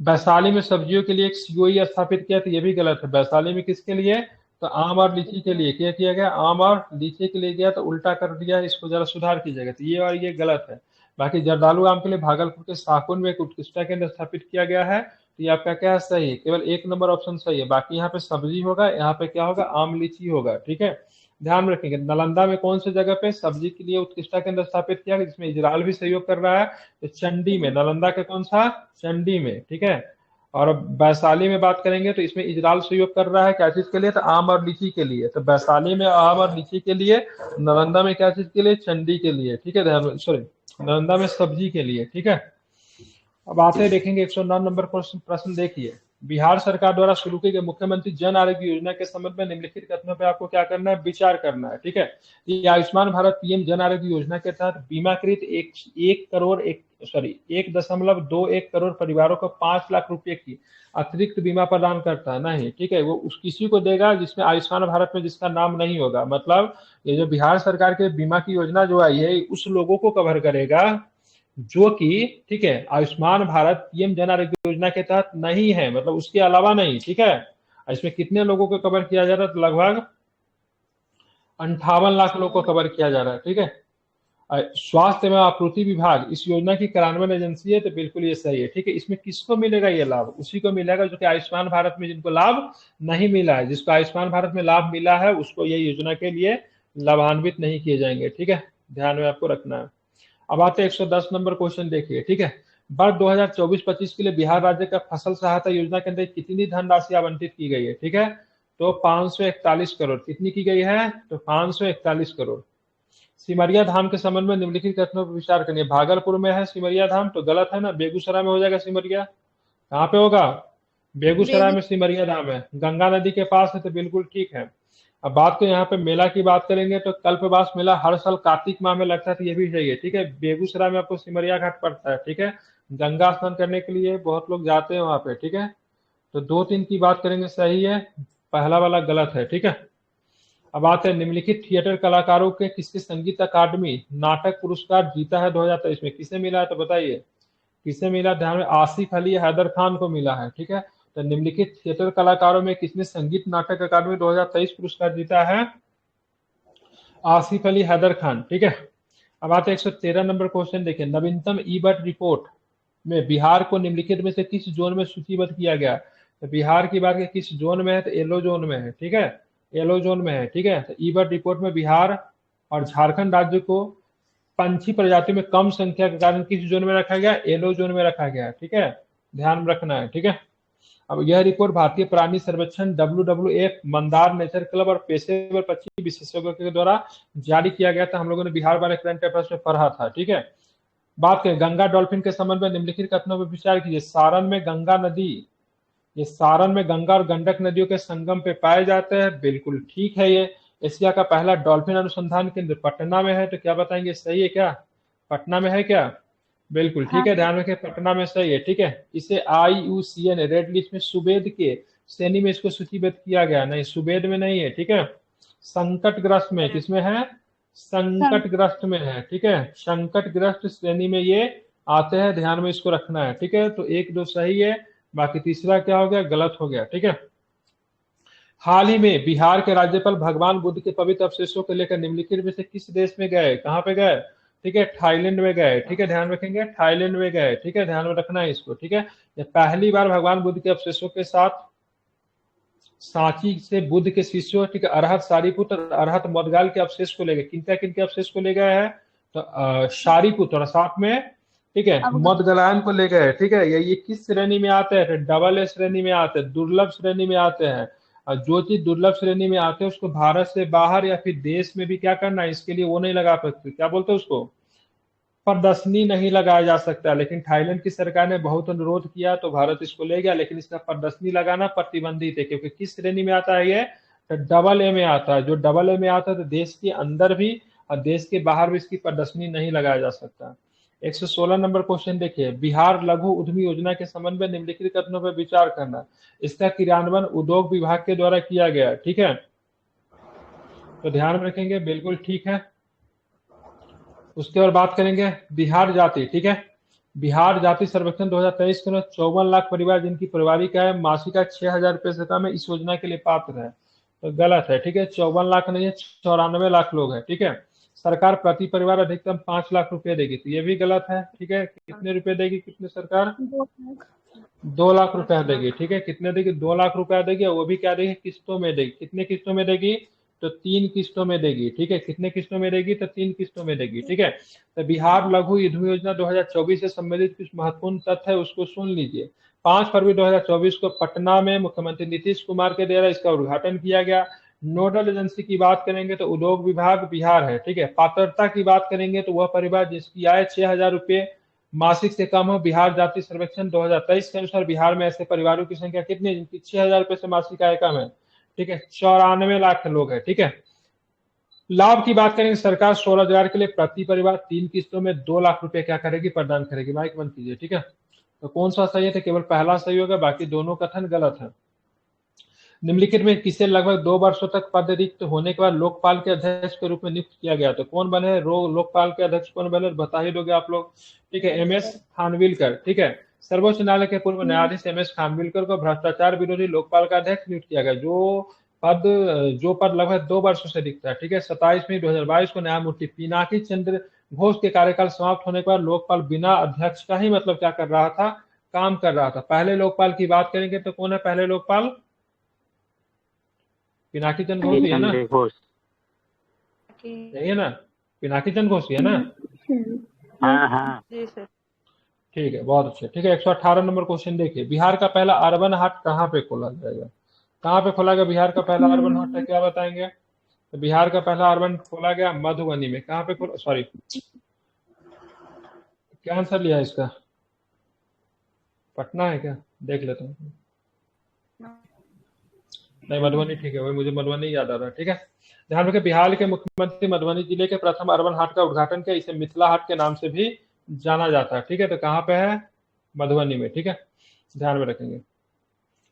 वैशाली में सब्जियों के लिए एक सीओई स्थापित किया, तो ये भी गलत है। वैशाली में किसके लिए? तो आम और लीची के लिए क्या किया गया? आम और लीची के लिए गया, तो उल्टा कर दिया, इसको जरा सुधार कीजिएगा, तो ये और ये गलत है। बाकी जर्दालू आम के लिए भागलपुर के शाहकुंड में एक उत्कृष्टता केंद्र स्थापित किया गया है, तो ये आपका क्या है? सही है, केवल 1 नंबर ऑप्शन सही है। बाकी यहाँ पे सब्जी होगा, यहाँ पे क्या होगा? आम लीची होगा, ठीक है। ध्यान रखेंगे, नालंदा में कौन सी जगह पे सब्जी के लिए उत्कृष्टता केंद्र स्थापित किया गया, जिसमें इजरायल भी सहयोग कर रहा है? तो चंडी में, नालंदा के कौन सा? चंडी में, ठीक है। और अब वैशाली में बात करेंगे तो इसमें इजरायल सहयोग कर रहा है, क्या चीज के लिए? तो आम और लीची के लिए। तो वैशाली में आम और लीची के लिए, नालंदा में क्या चीज के लिए? चंडी के लिए, ठीक है। ध्यान, सॉरी, नालंदा में सब्जी के लिए, ठीक है। अब आते हैं, देखेंगे 109 नंबर क्वेश्चन, प्रश्न देखिए। बिहार सरकार द्वारा शुरू की गई मुख्यमंत्री जन आरोग्य योजना के संबंध में निम्नलिखित कथनों पे आपको क्या करना है? विचार करना है, ठीक है। ये आयुष्मान भारत पीएम जन आरोग्य योजना के तहत बीमाकृत 1.21 करोड़ परिवारों को 5 लाख रुपए की अतिरिक्त बीमा प्रदान करता है, नहीं, ठीक है। वो उस किसी को देगा जिसमें आयुष्मान भारत में जिसका नाम नहीं होगा, मतलब ये जो बिहार सरकार के बीमा की योजना जो आई है, उस लोगों को कवर करेगा जो कि, ठीक है, आयुष्मान भारत पीएम जन आरोग्य योजना के तहत नहीं है, मतलब उसके अलावा नहीं, ठीक है। इसमें कितने लोगों को कवर किया जा रहा है? तो लगभग 58 लाख लोगों को कवर किया जा रहा है, ठीक है। स्वास्थ्य एवं आपूर्ति विभाग इस योजना की कार्यान्वयन एजेंसी है, तो बिल्कुल ये सही है, ठीक है। इसमें किसको मिलेगा ये लाभ? उसी को मिलेगा जो कि आयुष्मान भारत में जिनको लाभ नहीं मिला है। जिसको आयुष्मान भारत में लाभ मिला है उसको ये योजना के लिए लाभान्वित नहीं किए जाएंगे, ठीक है। ध्यान में आपको रखना है। अब आते हैं 110 नंबर क्वेश्चन, देखिए, ठीक है। वर्ष 2024-25 के लिए बिहार राज्य का फसल सहायता योजना के अंदर कितनी धनराशि आवंटित की गई है? ठीक है, तो 541 करोड़। कितनी की गई है? तो 541 करोड़। सिमरिया धाम के संबंध में निम्नलिखित कथनों पर विचार करिए। भागलपुर में है सिमरिया धाम, तो गलत है ना, बेगूसराय में हो जाएगा सिमरिया। कहाँ पे होगा? बेगूसराय में सिमरिया धाम है, गंगा नदी के पास है, तो बिल्कुल ठीक है। अब बात को यहाँ पे मेला की बात करेंगे तो कल्पवास मेला हर साल कार्तिक माह में लगता है, तो ये भी सही है, ठीक है। बेगूसराय में आपको सिमरिया घाट पड़ता है, ठीक है। गंगा स्नान करने के लिए बहुत लोग जाते हैं वहां पे, ठीक है। तो 2-3 की बात करेंगे, सही है, पहला वाला गलत है, ठीक है। अब आते हैं, निम्नलिखित थिएटर कलाकारों के किसके संगीत अकादमी नाटक पुरस्कार जीता है 2023 में? किसे मिला है तो बताइए, किसे मिला? ध्यान में, आसिफ अली हैदर खान को मिला है, ठीक है। तो निम्नलिखित थिएटर कलाकारों में किसने संगीत नाटक अकादमी 2023 पुरस्कार जीता है? आसिफ अली हैदर खान, ठीक है। अब आते हैं 113 नंबर क्वेश्चन, देखिए। नवीनतम ईबट रिपोर्ट में बिहार को निम्नलिखित में से किस जोन में सूचीबद्ध किया गया? तो बिहार की बात किस जोन में है? तो येलो जोन में है, ठीक है, येलो जोन में है, ठीक है। तो ईबट रिपोर्ट में बिहार और झारखंड राज्य को पंछी प्रजातियों में कम संख्या के कारण किस जोन में रखा गया? येलो जोन में रखा गया, ठीक है, ध्यान रखना है, ठीक है। अब यह रिपोर्ट भारतीय प्राणी सर्वेक्षण WWF, मंदार नेचर क्लब और पेशेवर पक्षी विशेषज्ञों के द्वारा जारी किया गया था। हम लोगों ने बिहार वाले करंट अफेयर्स में पढ़ा था, ठीक है। बात करें गंगा डॉल्फिन के संबंध में निम्नलिखित कथनों पर विचार कीजिए। सारण में गंगा नदी, ये सारण में गंगा और गंडक नदियों के संगम पे पाए जाते हैं, बिल्कुल ठीक है। ये एशिया का पहला डॉल्फिन अनुसंधान केंद्र पटना में है, तो क्या बताएंगे, सही है क्या? पटना में है क्या? बिल्कुल ठीक है, ध्यान रखें, पटना में सही है, ठीक है। इसे IUCN रेड लिस्ट में सुबेद के श्रेणी में इसको सूचीबद्ध किया गया, नहीं, सुबेद में नहीं है, ठीक है। संकटग्रस्त में, किसमें है? संकटग्रस्त में है, ठीक है, संकटग्रस्त श्रेणी में ये आते हैं, ध्यान में इसको रखना है, ठीक है। तो 1-2 सही है, बाकी तीसरा क्या हो गया? गलत हो गया, ठीक है। हाल ही में बिहार के राज्यपाल भगवान बुद्ध के पवित्र अवशेषों को लेकर निम्नलिखित में से किस देश में गए? कहाँ पे गए? ठीक है, थाईलैंड में गए, ठीक है, ध्यान रखेंगे, थाईलैंड में गए, ठीक है, ध्यान में रखना है इसको, ठीक है। ये पहली बार भगवान बुद्ध के अवशेषों के साथ सांची से बुद्ध के शिष्यों, ठीक है, अरहत सारीपुत्र और अरहत मोदगाल के अवशेष को ले गए। किनके अवशेष को ले गए हैं? तो सारीपुत्र और साथ में, ठीक है, मोदगलायन को ले गए, ठीक है। ये किस श्रेणी में आते हैं? डबल ए श्रेणी में आते हैं, दुर्लभ श्रेणी में आते हैं। और जो चीज दुर्लभ श्रेणी में आते हैं उसको भारत से बाहर या फिर देश में भी क्या करना है, इसके लिए वो नहीं लगा सकते, क्या बोलते हैं उसको, प्रदर्शनी नहीं लगाया जा सकता। लेकिन थाईलैंड की सरकार ने बहुत अनुरोध किया तो भारत इसको ले गया, लेकिन इसका प्रदर्शनी लगाना प्रतिबंधित है, क्योंकि किस श्रेणी में आता है ये, तो डबल ए में आता है। जो डबल ए में आता है तो देश के अंदर भी और देश के बाहर भी इसकी प्रदर्शनी नहीं लगाया जा सकता। 116 नंबर क्वेश्चन देखिए, बिहार लघु उद्यमी योजना के संबंध में निम्नलिखित कथनों पर विचार करना। इसका क्रियान्वयन उद्योग विभाग के द्वारा किया गया, ठीक है, तो ध्यान में रखेंगे, बिल्कुल ठीक है। उसके बाद बात करेंगे बिहार जाति, ठीक है, बिहार जाति सर्वेक्षण 2023 के अनुसार 54 लाख परिवार जिनकी पारिवारिक आय मासिक आय 6,000 रुपए से कम है इस योजना के लिए पात्र है, तो गलत है, ठीक है, 54 लाख नहीं है, 94 लाख लोग हैं, ठीक है। सरकार प्रति परिवार अधिकतम 5 लाख रुपए देगी, तो ये भी गलत है, ठीक है। कितने रुपए देगी, कितने सरकार, 2 लाख रुपया देगी, ठीक है। कितने देगी, 2 लाख रुपया देगी, और वो भी क्या देगी, किस्तों में देगी। कितने किस्तों में देगी, तो 3 किस्तों में देगी, ठीक है। कितने किस्तों में देगी, तो 3 किस्तों में देगी, ठीक है। तो बिहार लघु उद्यमी योजना 2024 से संबंधित कुछ महत्वपूर्ण तथ्य है, उसको सुन लीजिए। 5 फरवरी 2024 को पटना में मुख्यमंत्री नीतीश कुमार के द्वारा इसका उद्घाटन किया गया। नोडल एजेंसी की बात करेंगे तो उद्योग विभाग बिहार है, ठीक है। पात्रता की बात करेंगे तो वह परिवार जिसकी आय 6,000 रुपए मासिक से कम हो। बिहार जाति सर्वेक्षण 2023 के अनुसार बिहार में ऐसे परिवारों की संख्या कितनी है जिनकी 6,000 रुपए से मासिक आय कम है, ठीक है, 94 लाख लोग हैं, ठीक है। लाभ की बात करेंगे, सरकार स्वरोजगार के लिए प्रति परिवार 3 किस्तों में 2 लाख रुपए क्या करेगी, प्रदान करेगी। माइक बंद कीजिए, ठीक है। तो कौन सा सही है, तो केवल पहला सही होगा, बाकी दोनों कथन गलत है। निम्नलिखित में किसे लगभग 2 वर्षों तक पद रिक्त होने के बाद लोकपाल के अध्यक्ष के रूप में नियुक्त किया गया, तो कौन बने लोकपाल के अध्यक्ष, कौन बने, बता ही दोगे आप लोग, ठीक है, एम एस खानविलकर, ठीक है। सर्वोच्च न्यायालय के पूर्व न्यायाधीश एम एस खानविलकर को भ्रष्टाचार विरोधी लोकपाल का अध्यक्ष नियुक्त किया गया, जो पद लगभग 2 वर्षों से रिक्त है, ठीक है। 27 मई 2022 को न्यायमूर्ति पिनाकी चंद्र घोष के कार्यकाल समाप्त होने के बाद लोकपाल बिना अध्यक्ष का ही मतलब क्या कर रहा था, काम कर रहा था। पहले लोकपाल की बात करेंगे तो कौन है पहले लोकपाल, पिनाकी चंद्र घोष है ना, यही है ना, पिनाकी चंद्र घोष है ना, हाँ हाँ जी सर। ठीक है, बहुत अच्छा, ठीक है। 118 नंबर क्वेश्चन देखिए, बिहार का पहला अर्बन हाट कहाँ पे खोला जाएगा, कहाँ पे खोला गया बिहार का पहला अर्बन हाट है, क्या बताएंगे। तो बिहार का पहला अर्बन खोला गया मधुबनी में, कहाँ पे खोला, सॉरी क्या आंसर लिया इसका, पटना है क्या, देख लेता हूँ, नहीं मधुबनी, ठीक है, वही मुझे मधुबनी याद आ रहा है, ठीक है। ध्यान रखें, बिहार के मुख्यमंत्री मधुबनी जिले के प्रथम अर्बन हाट का उद्घाटन किया, इसे मिथिला हाट के नाम से भी जाना जाता है, ठीक है। तो कहाँ पे है, मधुबनी में, ठीक है, ध्यान में रखेंगे।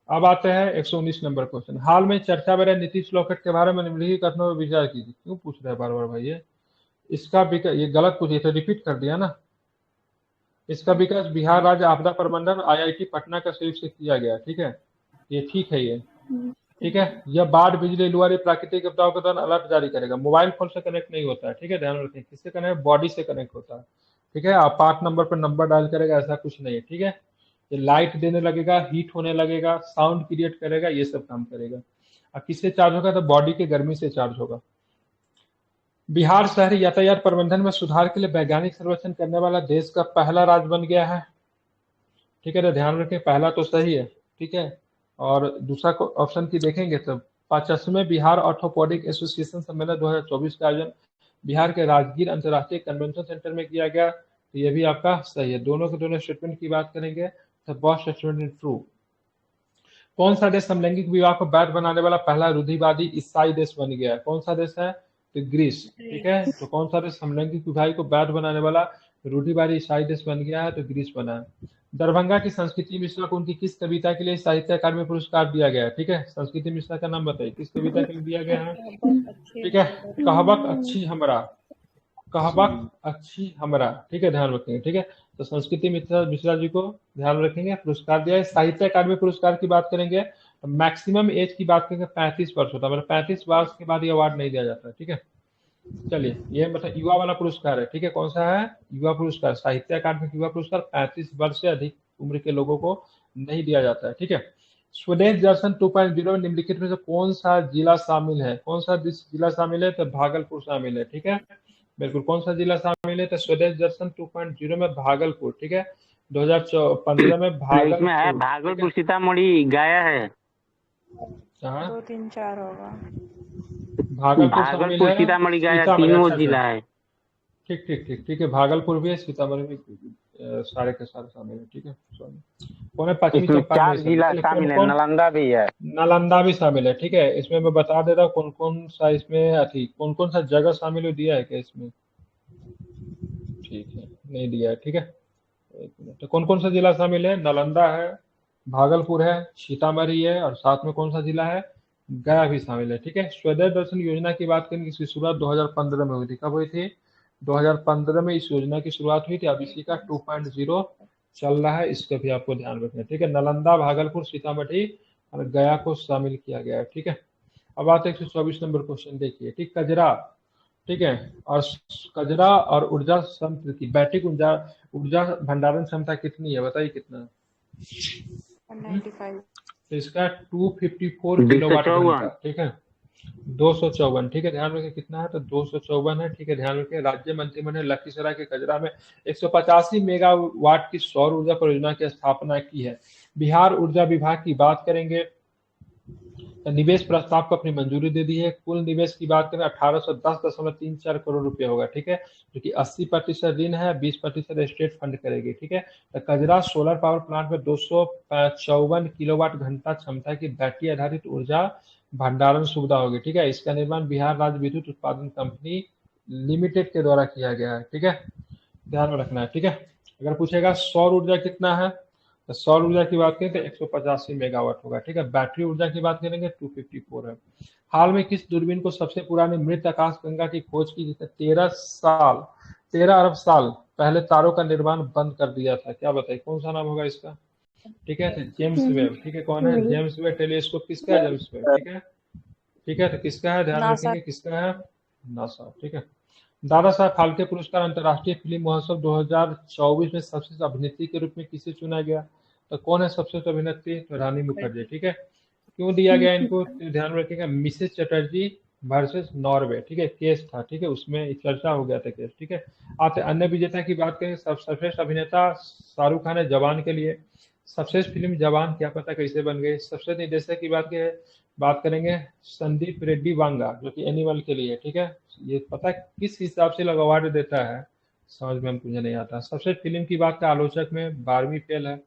अब आते हैं 119 नंबर क्वेश्चन, हाल में चर्चा में रहे नीतीश लॉकेट के बारे में निम्नलिखित कथनों पर विचार कीजिए। क्यों पूछ रहे हैं बार बार भाई, इसका ये गलत पूछिए, तो रिपीट कर दिया ना। इसका विकास बिहार राज्य आपदा प्रबंधन IIT पटना का सहयोग से किया गया, ठीक है, ये ठीक है, ये ठीक है। यह बाढ़, बिजली, लुहारी, प्राकृतिक आपदाओं के दौरान अलर्ट जारी करेगा, मोबाइल फोन से कनेक्ट नहीं होता है, ठीक है, ध्यान रखें, किससे कनेक्ट, बॉडी से कनेक्ट होता है, ठीक है। आप 5 नंबर पर नंबर डायल करेगा, ऐसा कुछ नहीं है, ठीक है। ये लाइट देने लगेगा, हीट होने लगेगा, साउंड क्रिएट करेगा, ये सब काम करेगा। और किससे चार्ज होगा, तो बॉडी के गर्मी से चार्ज होगा। बिहार शहरी यातायात प्रबंधन में सुधार के लिए वैज्ञानिक सर्वेक्षण करने वाला देश का पहला राज्य बन गया है, ठीक है। तो ध्यान रखें, पहला तो सही है, ठीक है। और दूसरा ऑप्शन की देखेंगे तो 50वें बिहार ऑर्थोपोडिक एसोसिएशन सम्मेलन 2024 का आयोजन बिहार के राजगीर अंतर्राष्ट्रीय कन्वेंशन सेंटर में किया गया, तो ये भी आपका सही है। दोनों के दोनों स्टेटमेंट की बात करेंगे तो बोथ स्टेटमेंट इज ट्रू। कौन सा देश समलैंगिक विवाह को वैध बनाने वाला पहला रूढ़िवादी ईसाई देश बन गया है, कौन सा देश है, तो ग्रीस, ठीक है। तो कौन सा देश समलैंगिक विवाह को वैध बनाने वाला रूढ़िवादी ईसाई देश बन गया है, तो ग्रीस बना है। दरभंगा की संस्कृति मिश्रा को उनकी किस कविता के लिए साहित्य अकादमी पुरस्कार दिया गया है, ठीक है। संस्कृति मिश्रा का नाम बताइए, किस कविता के लिए दिया गया है, ठीक है, कहबक अच्छी हमरा, कहबक अच्छी हमरा, ठीक है, ध्यान रखेंगे, ठीक है। तो संस्कृति मिश्रा जी को ध्यान रखेंगे, पुरस्कार दिया है। साहित्य अकादमी पुरस्कार की बात करेंगे तो मैक्सिमम एज की बात करेंगे 35 वर्ष होता है, मतलब 35 वर्ष के बाद ये अवार्ड नहीं दिया जाता, ठीक है। चलिए, ये मतलब युवा वाला पुरस्कार है, ठीक है, कौन सा है, युवा पुरस्कार, साहित्य अकादमी युवा पुरस्कार 35 वर्ष से अधिक उम्र के लोगों को नहीं दिया जाता है, ठीक है। स्वदेश दर्शन 2.0 में निम्नलिखित में से कौन सा जिला शामिल है, कौन सा जिला शामिल है, तो भागलपुर शामिल है, ठीक है, बिल्कुल। कौन सा जिला शामिल है, तो स्वदेश दर्शन 2.0 में भागलपुर, ठीक है, 2015 में इसमें है भागलपुर, सीतामढ़ी गया है। जहाँ 2 3 4 होगा। भागलपुर शामिल भागलपुर है, सीतामढ़ी गया सीतामढ़ी, तीनों अच्छा अच्छा, जिला है। ठीक ठीक ठीक ठीक है, भागलपुर भी है, सीतामढ़ी भी, सारे के सारे शामिल है, ठीक है। कौन है? पश्चिमी इसमें चंपारण नहीं 4 शामिल, जिला चलिए कौन शामिल है, कौन? नालंदा भी है। नालंदा भी शामिल है, ठीक है। इसमें मैं बता दे रहा हूँ कौन कौन सा इसमें अथी, कौन कौन सा जगह शामिल हो दिया है क्या इसमें? ठीक है, नहीं दिया है, ठीक है। एक मिनट, तो कौन कौन सा जिला शामिल है? नालंदा है, भागलपुर है, सीतामढ़ी है, और साथ में कौन सा जिला है? गया भी शामिल है, ठीक है। स्वदेश दर्शन योजना की बात करेंगे, इसकी शुरुआत 2015 में हुई थी। कब हुई थी? 2015 में इस योजना की शुरुआत हुई थी। अब इसी का 2.0 चल रहा है, इसका भी आपको ध्यान रखना है, ठीक है। नालंदा, भागलपुर, सीतामढ़ी और गया को शामिल किया गया है, ठीक है। अब आते हैं 124 नंबर क्वेश्चन, देखिए, ठीक, कजरा, ठीक है, और कजरा और ऊर्जा संयंत्र की बैटरी ऊर्जा ऊर्जा भंडारण क्षमता कितनी है, बताइए कितना? 195। तो इसका 254 किलोवाट 254। घंटा, ठीक है। 254, ठीक है, ध्यान रखें कितना है, तो 254 है, ठीक है। ध्यान रखें, राज्य मंत्रिमंडल ने लखीसराय के कजरा में 185 मेगावाट की सौर ऊर्जा परियोजना की स्थापना की है। बिहार ऊर्जा विभाग की बात करेंगे, निवेश प्रस्ताव को अपनी मंजूरी दे दी है। कुल निवेश की बात करें 1810.34 करोड़ रुपए होगा, ठीक है, जो कि 80% ऋण है, 20% स्टेट फंड करेगी, ठीक है। तो कजरा सोलर पावर प्लांट में 254 किलोवाट घंटा क्षमता की बैटरी आधारित ऊर्जा भंडारण सुविधा होगी, ठीक है। इसका निर्माण बिहार राज्य विद्युत उत्पादन कंपनी लिमिटेड के द्वारा किया गया है, ठीक है, ध्यान में रखना है, ठीक है। अगर पूछेगा सौर ऊर्जा कितना है, तो सौर ऊर्जा की बात करें तो 185 मेगावाट होगा, ठीक है। बैटरी ऊर्जा की बात करेंगे 254 है। हाल में किस दूरबीन को सबसे पुरानी मृत आकाशगंगा की खोज की गई? 13 अरब साल पहले तारों का निर्माण बंद कर दिया था, क्या बताइए कौन सा नाम होगा इसका? ठीक है, तो जेम्स वेब, ठीक है। कौन है? जेम्स वेब टेलीस्कोप किसका है? जेम्स वेब, ठीक है, ठीक है। तो किसका है, ध्यान नासा। रखेंगे, किसका है? नासा, ठीक है। दादा साहब फाल्के पुरस्कार अंतर्राष्ट्रीय फिल्म महोत्सव 2024 में सबसे अभिनेत्री के रूप में किसे चुना गया? तो कौन है सबसे अभिनेत्री? तो रानी मुखर्जी, ठीक है। क्यों दिया गया इनको? तो ध्यान रखिएगा, मिसेस चटर्जी वर्सेस नॉर्वे, ठीक है, केस था, ठीक है, उसमें चर्चा हो गया था केस, ठीक है। आते अन्य विजेता की बात करें, सर्वश्रेष्ठ अभिनेता शाहरुख खान है जवान के लिए। सर्वश्रेष्ठ फिल्म जवान क्या पता कैसे बन गई। सबसे निर्देशक की बात करेंगे संदीप रेड्डी वांगा, जो कि एनिमल के लिए, ठीक है। ये पता किस हिसाब से लोग अवार्ड देता है, समझ में हमको मुझे नहीं आता। सबसे फिल्म की बात का आलोचक में 12वीं फेल है।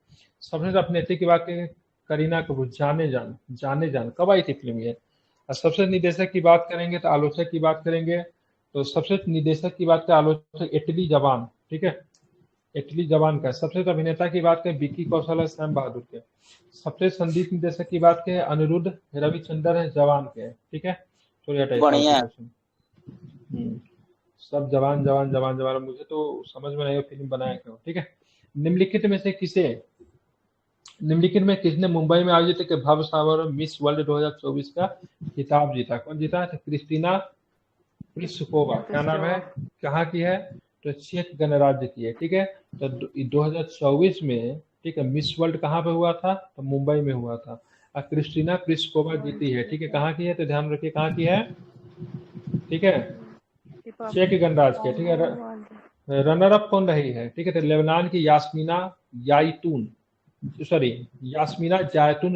सबसे अभिनेत्री की बात करें करीना कपूर, जाने जान कब आई थी फिल्म ये। और सबसे निर्देशक की बात करेंगे तो आलोचक की बात करेंगे, तो सबसे निर्देशक की बात करें आलोचक इटली जवान, ठीक है, इटली जवान का। सबसे अभिनेता की बात करें विक्की कौशल है सैम बहादुर के। सबसे संगीत निर्देशक की बात करें अनिरुद्ध रविचंद्र है जवान के, ठीक है। चलिए हटाइए फालतू क्वेश्चन। सब जवान जवान जवान जवान, मुझे तो समझ में नहीं फिल्म बनाया क्यों, ठीक है। निम्नलिखित में किसने मुंबई में आयोजित एक भव्य समारोह मिस वर्ल्ड 2024 का खिताब जीता? कौन जीता है? तो क्रिस्टीना प्लिसकोवा, क्या नाम है, कहाँ की है? तो चेक गणराज्य की है, ठीक है। तो 2024 में, ठीक है, मिस वर्ल्ड कहाँ पे हुआ था? तो मुंबई में हुआ था। और क्रिस्टीना प्लिसकोवा जीती है, ठीक है, कहाँ की है? तो ध्यान रखिए कहाँ की है, ठीक है, चेक गणराज्य के, ठीक है। रनर अप कौन रही है? ठीक है, तो लेबनान की यास्मीना जायतून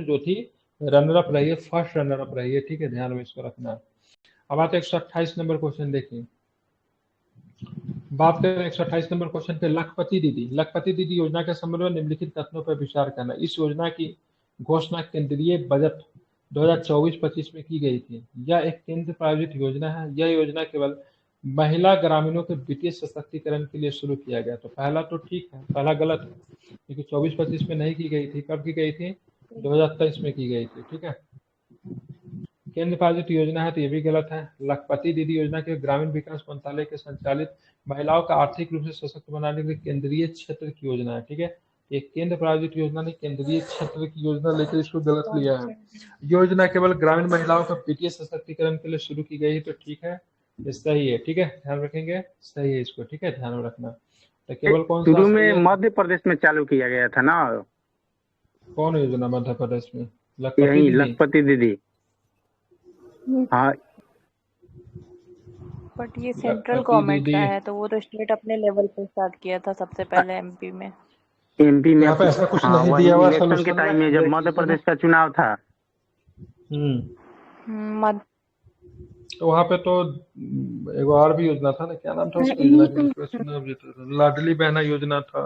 जो थी रनर अप रही है, फर्स्ट रनर अप रही है, ठीक है, ध्यान में इसको रखना है। अब आते 128 नंबर क्वेश्चन देखिए, बात करें 128 नंबर क्वेश्चन पे, लखपति दीदी योजना के संबंध में निम्नलिखित कथनों पर विचार करना। इस योजना की घोषणा केंद्रीय बजट 2024-25 में की गई थी। यह एक केंद्र प्रायोजित योजना है। यह योजना केवल महिला ग्रामीणों के वित्तीय सशक्तिकरण के लिए शुरू किया गया। तो पहला तो ठीक है, पहला गलत है, क्योंकि 24-25 में नहीं की गई थी। कब की गई थी? 2023 में की गई थी, ठीक है। केंद्र प्रायोजित योजना है तो ये भी गलत है। लखपति दीदी योजना के ग्रामीण विकास मंत्रालय के संचालित महिलाओं का आर्थिक रूप से सशक्त बनाने के लिए केंद्रीय क्षेत्र की योजना है, ठीक है। ये केंद्र प्रायोजित योजना नहीं, केंद्रीय क्षेत्र की योजना लेकर इसको गलत लिया है। योजना केवल ग्रामीण महिलाओं का वित्तीय सशक्तिकरण के लिए शुरू की गई है, तो ठीक है, ये सही है, ठीक है, ध्यान रखेंगे, सही है इसको, ठीक है, ध्यान में रखना। तो केवल कौन सा शुरू सही में है? मध्य प्रदेश में चालू किया गया था ना, कौन योजना मध्य प्रदेश में? लखपति यही दीदी? लखपति दीदी। हाँ, बट ये सेंट्रल लखपति गवर्नमेंट दीदी का है, तो वो तो स्टेट अपने लेवल पे स्टार्ट किया था सबसे पहले एमपी में। एमपी में। यहाँ पे ऐसा कुछ हाँ, नहीं वही दिया हुआ इलेक्शन के सोल्यूशन टाइम में, में जब देख मध्य लीजिए ना। प्रदेश का चुनाव था। मध्य तो वहां पे तो एगो और भी योजना था ना, क्या नाम था उसकी योजना का, जिसको सुना भी था, लाडली बहना योजना था।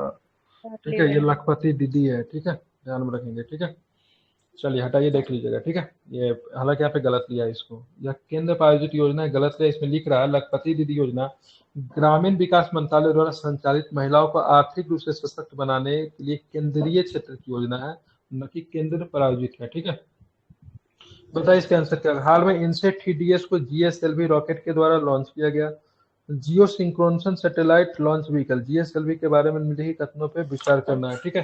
ठीक है, ये बहन। लखपति दीदी है। ठीक है, ध्यान में रखेंगे। ठीक है, चलिए हटाइए, देख लीजिएगा। ठीक है, ये हालांकि यहाँ पे गलत लिया है इसको, यह केंद्र प्रायोजित योजना है, गलत लिया। इसमें लिख रहा है लखपति दीदी योजना ग्रामीण विकास मंत्रालय द्वारा संचालित महिलाओं को आर्थिक रूप से सशक्त बनाने के लिए केंद्रीय क्षेत्र की योजना है, न कि केंद्र प्रायोजित है। ठीक है, बताइए इसका आंसर क्या है। हाल में इनसेट TDS को GSLV रॉकेट के द्वारा लॉन्च किया गया। Geosynchronous satellite launch vehicle GSLV के बारे में मिले ही कथनों पर विचार करना है। ठीक है,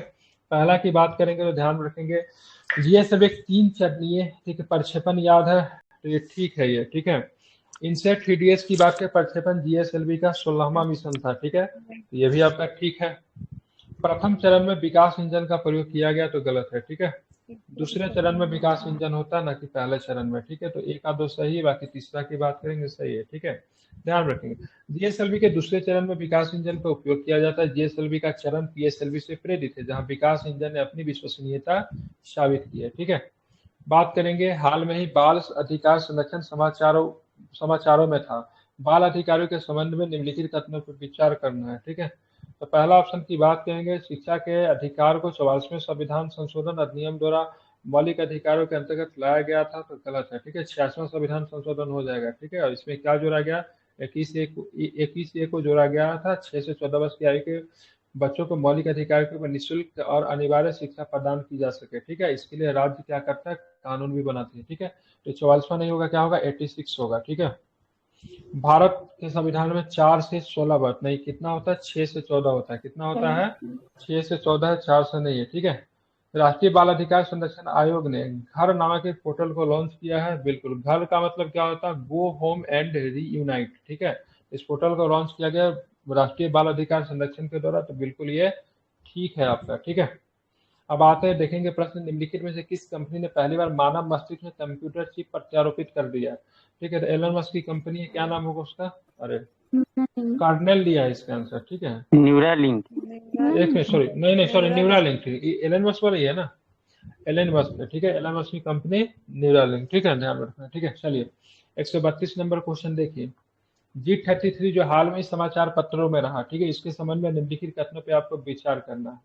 पहला की बात करेंगे तो ध्यान रखेंगे GSLV एक 3 चरणीय, ठीक है, प्रक्षेपण याद है, तो ये ठीक है ये। ठीक है, इनसेट TDS की बात करें, प्रक्षेपण GSLV का 16वां मिशन था। ठीक है, तो ये भी आपका ठीक है। प्रथम चरण में विकास इंजन का प्रयोग किया गया, तो गलत है। ठीक है, दूसरे चरण में विकास इंजन होता है ना कि पहले चरण में। ठीक है, तो एक आध दो सही है, बाकी तीसरा की बात करेंगे सही है। ठीक है, ध्यान रखेंगे GSLV के दूसरे चरण में विकास इंजन का उपयोग किया जाता है। GSLV का चरण PSLV से प्रेरित है, जहां विकास इंजन ने अपनी विश्वसनीयता साबित की है। ठीक है, बात करेंगे हाल में ही बाल अधिकार संरक्षण समाचारों में था। बाल अधिकारियों के संबंध में निम्नलिखित कथनों पर विचार करना है। ठीक है, तो पहला ऑप्शन की बात करेंगे, शिक्षा के अधिकार को 44वें संविधान संशोधन अधिनियम द्वारा मौलिक अधिकारों के अंतर्गत लाया गया था, तो गलत है। ठीक है, 66वां संविधान संशोधन हो जाएगा। ठीक है, और इसमें क्या जोड़ा गया, 21A को जोड़ा गया था। 6 से 14 वर्ष की आयु के बच्चों को मौलिक अधिकार के ऊपर निःशुल्क और अनिवार्य शिक्षा प्रदान की जा सके। ठीक है, इसके लिए राज्य क्या करता है, कानून भी बनाते हैं। ठीक है, तो 44वां नहीं होगा, क्या होगा, 86 होगा। ठीक है, भारत के संविधान में 4 से 16 वर्ष नहीं, कितना होता है, 6 से 14 होता है। कितना होता है, 6 से 14 है, 4 से नहीं है। ठीक है, राष्ट्रीय बाल अधिकार संरक्षण आयोग ने घर नामक एक पोर्टल को लॉन्च किया है। बिल्कुल, घर का मतलब क्या होता है, गो होम एंड रीयूनाइट। ठीक है, इस पोर्टल को लॉन्च किया गया राष्ट्रीय बाल अधिकार संरक्षण के द्वारा, तो बिल्कुल ये ठीक है आपका। ठीक है, अब आते हैं, देखेंगे प्रश्न, निम्नलिखित में से किस कंपनी ने पहली बार मानव मस्तिष्क में कंप्यूटर चिप प्रत्यारोपित कर दिया। ठीक है, तो एलन मस्क की कंपनी है, क्या नाम होगा उसका, अरे कार्नेल लिया है इसका आंसर। ठीक है, न्यूरालिंक। एक मिनट, सॉरी, नहीं सॉरी, न्यूरालिंक थी, एलन मस्क वाला ही है ना, एलन मस्क। ठीक है, एलन मस्क की कंपनी न्यूरालिंक। ठीक है, ध्यान रखना। ठीक है, चलिए 132 नंबर क्वेश्चन देखिए। G33 जो हाल में ही समाचार पत्रों में रहा, ठीक है, इसके संबंध में निम्नलिखित कथनों पे आपको विचार करना है।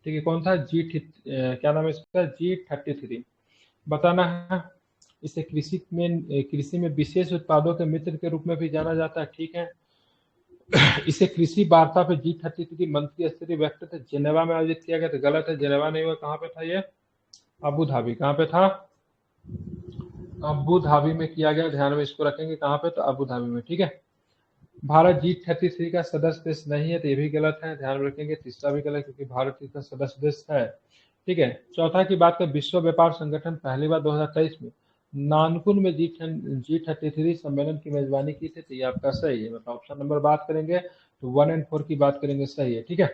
ठीक है, कौन था क्या नाम है इसका, G33 बताना है। इसे कृषि में विशेष उत्पादों के मित्र के रूप में भी जाना जाता है। ठीक है, इसे कृषि वार्ता पे G33 मंत्री स्तरीय बैठक थे, जेनेवा में आयोजित किया गया, तो गलत है, जेनेवा नहीं हुआ, कहाँ पे था ये, अबू धाबी। कहाँ पे था, अबू धाबी में किया गया, ध्यान में इसको रखेंगे, कहाँ पे, तो अबू धाबी में। ठीक है, भारत G33 का सदस्य देश नहीं है, तो ये भी गलत है, ध्यान में रखेंगे। तीसरा भी गलत, क्योंकि भारत इसका सदस्य देश है। ठीक है, चौथा की बात करें, विश्व व्यापार संगठन पहली बार 2023 में नानकुन में G33 सम्मेलन की मेजबानी की थी, तो ये आपका सही है। मतलब ऑप्शन नंबर बात करेंगे तो 1 और 4 की बात करेंगे, सही है। ठीक है,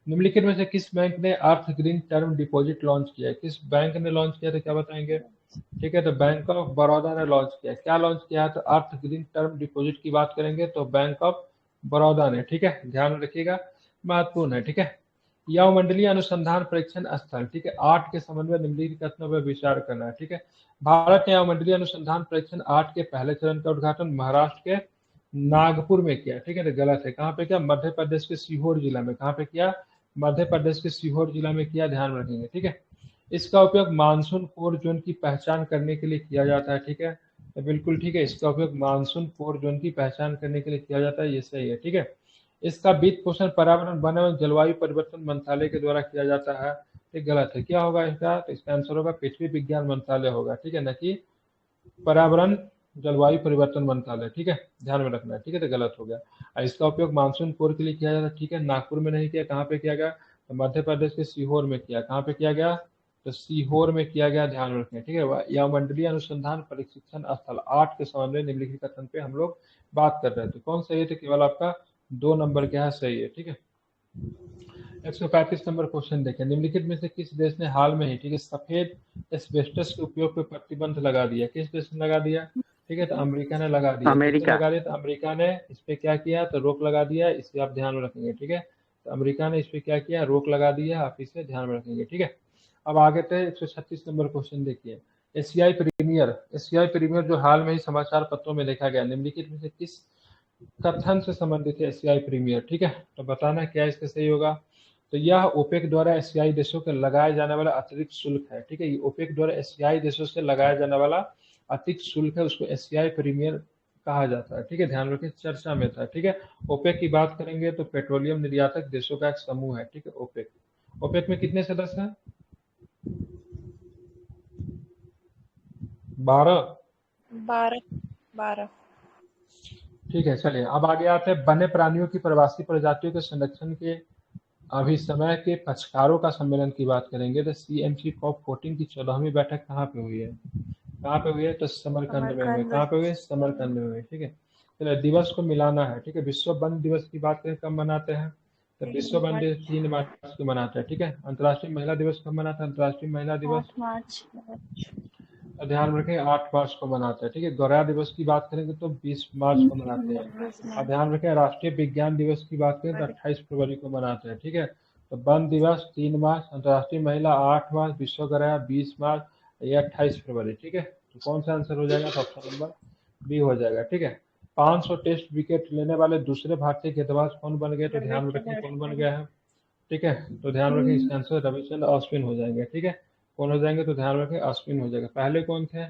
निम्नलिखित में से किस बैंक ने अर्थ ग्रीन टर्म डिपॉजिट लॉन्च किया है, किस बैंक ने लॉन्च किया, तो क्या बताएंगे। ठीक है, तो बैंक ऑफ बड़ौदा ने लॉन्च किया। क्या लॉन्च किया है, तो अर्थ ग्रीन टर्म डिपॉजिट की बात करेंगे तो बैंक ऑफ बड़ौदा ने। ठीक है, ध्यान रखिएगा, महत्वपूर्ण है। ठीक है, यवमंडलीय अनुसंधान परीक्षण स्थल, ठीक है, 8 के संबंध में निम्नलिखित कथनों पर विचार करना है। ठीक है, भारत ने यवमंडलीय अनुसंधान परीक्षण 8 के पहले चरण का उद्घाटन महाराष्ट्र के नागपुर में किया। ठीक है, तो गलत है, कहाँ पे किया, मध्य प्रदेश के सीहोर जिला में। कहाँ पे किया, मध्य प्रदेश के सीहोर जिला में किया, ध्यान रखेंगे। ठीक है, इसका उपयोग मानसून कोर जोन की पहचान करने के लिए किया जाता है। ठीक है, तो बिल्कुल ठीक है, इसका उपयोग मानसून कोर जोन की पहचान करने के लिए किया जाता है, ये सही है। ठीक है, इसका वित्त पोषण पर्यावरण वन एवं जलवायु परिवर्तन मंत्रालय के द्वारा किया जाता है। ठीक, गलत है, क्या होगा इसका, तो इसका आंसर होगा पृथ्वी विज्ञान मंत्रालय होगा। ठीक है, न कि पर्यावरण जलवायु परिवर्तन मंत्रालय। ठीक है, ध्यान में रखना है। ठीक है, तो गलत हो गया। और इसका उपयोग मानसून कोर के लिए किया जाता है। ठीक है, नागपुर में नहीं किया, कहाँ पे किया गया, तो मध्य प्रदेश के सीहोर में किया। कहाँ पे किया गया, तो सीहोर में किया गया, ध्यान रखें। ठीक है, यह मंडलीय अनुसंधान प्रशिक्षण स्थल 8 के संबंध में निम्नलिखित कथन पे हम लोग बात कर रहे थे। कौन सही है, तो केवल आपका 2 नंबर क्या है, सही है। ठीक है, 135 नंबर क्वेश्चन देखें, निम्नलिखित में से किस देश ने हाल में ही, ठीक है, सफेद एस्बेस्टस के उपयोग पर प्रतिबंध लगा दिया, किस देश ने लगा दिया। ठीक है, तो अमेरिका ने लगा दिया। किसने अमेरिका। लगा दिया, तो अमेरिका ने इस पे क्या किया, तो रोक लगा दिया, इसे आप ध्यान में रखेंगे। ठीक है, तो अमेरिका ने इस पे क्या किया, रोक लगा दिया, आप इसे ध्यान में रखेंगे। ठीक है, अब आगे थे 136 नंबर क्वेश्चन देखिए, एशियाई प्रीमियर जो हाल में ही समाचार पत्रों में देखा गया, निम्नलिखित में से किस कथन से संबंधित है एशियाई प्रीमियर? ठीक है, तो बताना क्या इसका सही होगा। तो यह ओपेक द्वारा एशियाई देशों के लगाए जाने वाला अतिरिक्त शुल्क है। ठीक है, ये ओपेक द्वारा एशियाई देशों से लगाया जाने वाला अतिरिक्त शुल्क है, उसको एशियाई प्रीमियर कहा जाता है। ठीक है, ध्यान रखिए, चर्चा में था। ठीक है, ओपेक की बात करेंगे तो पेट्रोलियम निर्यातक देशों का एक समूह है। ठीक है, ओपेक। ओपेक में कितने सदस्य हैं? 12। 12। ठीक है, चलिए अब आगे आते हैं। वन्य प्राणियों की प्रवासी प्रजातियों के संरक्षण के अभिसमय के पक्षकारों का सम्मेलन की बात करेंगे तो CMC COP14 की 14वीं बैठक कहाँ पे हुई है? कहाँ पे हुई है? तो समरकंद में हुई है। कहाँ पे हुई है? समरकंद में हुई है। ठीक है, चलिए दिवस को मिलाना है। ठीक है, विश्व वन दिवस की बात करें कब मनाते हैं? तो विश्व वन दिवस 3 मार्च को मनाते हैं। ठीक है, अंतर्राष्ट्रीय महिला दिवस कब मनाते हैं? अंतर्राष्ट्रीय महिला दिवस 8 मार्च। ध्यान रखें 8 मार्च को मनाते हैं। ठीक है, गौरैया दिवस की बात करेंगे तो 20 मार्च को मनाते हैं। और ध्यान रखें राष्ट्रीय विज्ञान दिवस की बात करें तो 28 फरवरी को मनाते हैं। ठीक है, तो वन दिवस 3 मार्च, अंतर्राष्ट्रीय महिला 8 मार्च, विश्व गौरैया 20 मार्च, ये 28 फरवरी। ठीक है, तो कौन सा आंसर हो जाएगा? तो ऑप्शन नंबर बी हो जाएगा। ठीक है, 500 टेस्ट विकेट लेने वाले दूसरे भारतीय गेंदबाज कौन बन गए? तो ध्यान रखें कौन बन गया है। ठीक है, तो ध्यान रखें इसका आंसर रविचंद्र अश्विन हो जाएंगे। ठीक है, कौन हो जाएंगे? तो ध्यान रखें अश्विन हो जाएगा। पहले कौन थे?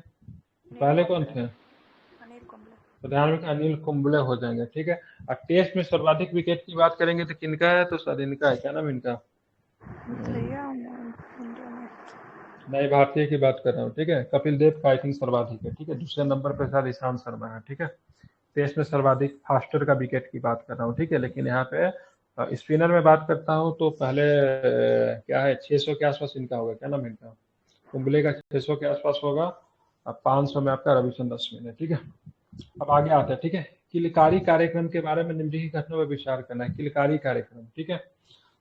पहले कौन थे? अनिल कुंबले। तो ध्यान रखें अनिल कुंबले हो जाएंगे। ठीक है, और टेस्ट में सर्वाधिक विकेट की बात करेंगे तो किनका है? तो सर इनका है, क्या नाम इनका? नए भारतीय की बात कर रहा हूँ। ठीक है, कपिल देव का आई थिंक सर्वाधिक है। ठीक है, दूसरे नंबर पर शायद ईशांत शर्मा है। ठीक है, टेस्ट में सर्वाधिक फास्टर का विकेट की बात कर रहा हूँ। ठीक है, लेकिन यहाँ पे स्पिनर में बात करता हूँ तो पहले क्या है 600 के आसपास इनका होगा। क्या नाम इनका? कुंबले का 600 के आसपास होगा। अब 500 में आपका रविचंद्र अश्विन है। ठीक है, अब आगे आते हैं। ठीक है, किलकारी कार्यक्रम के बारे में निम्नलिखित घटनाओं पर विचार करना है। किलकारी कार्यक्रम, ठीक है,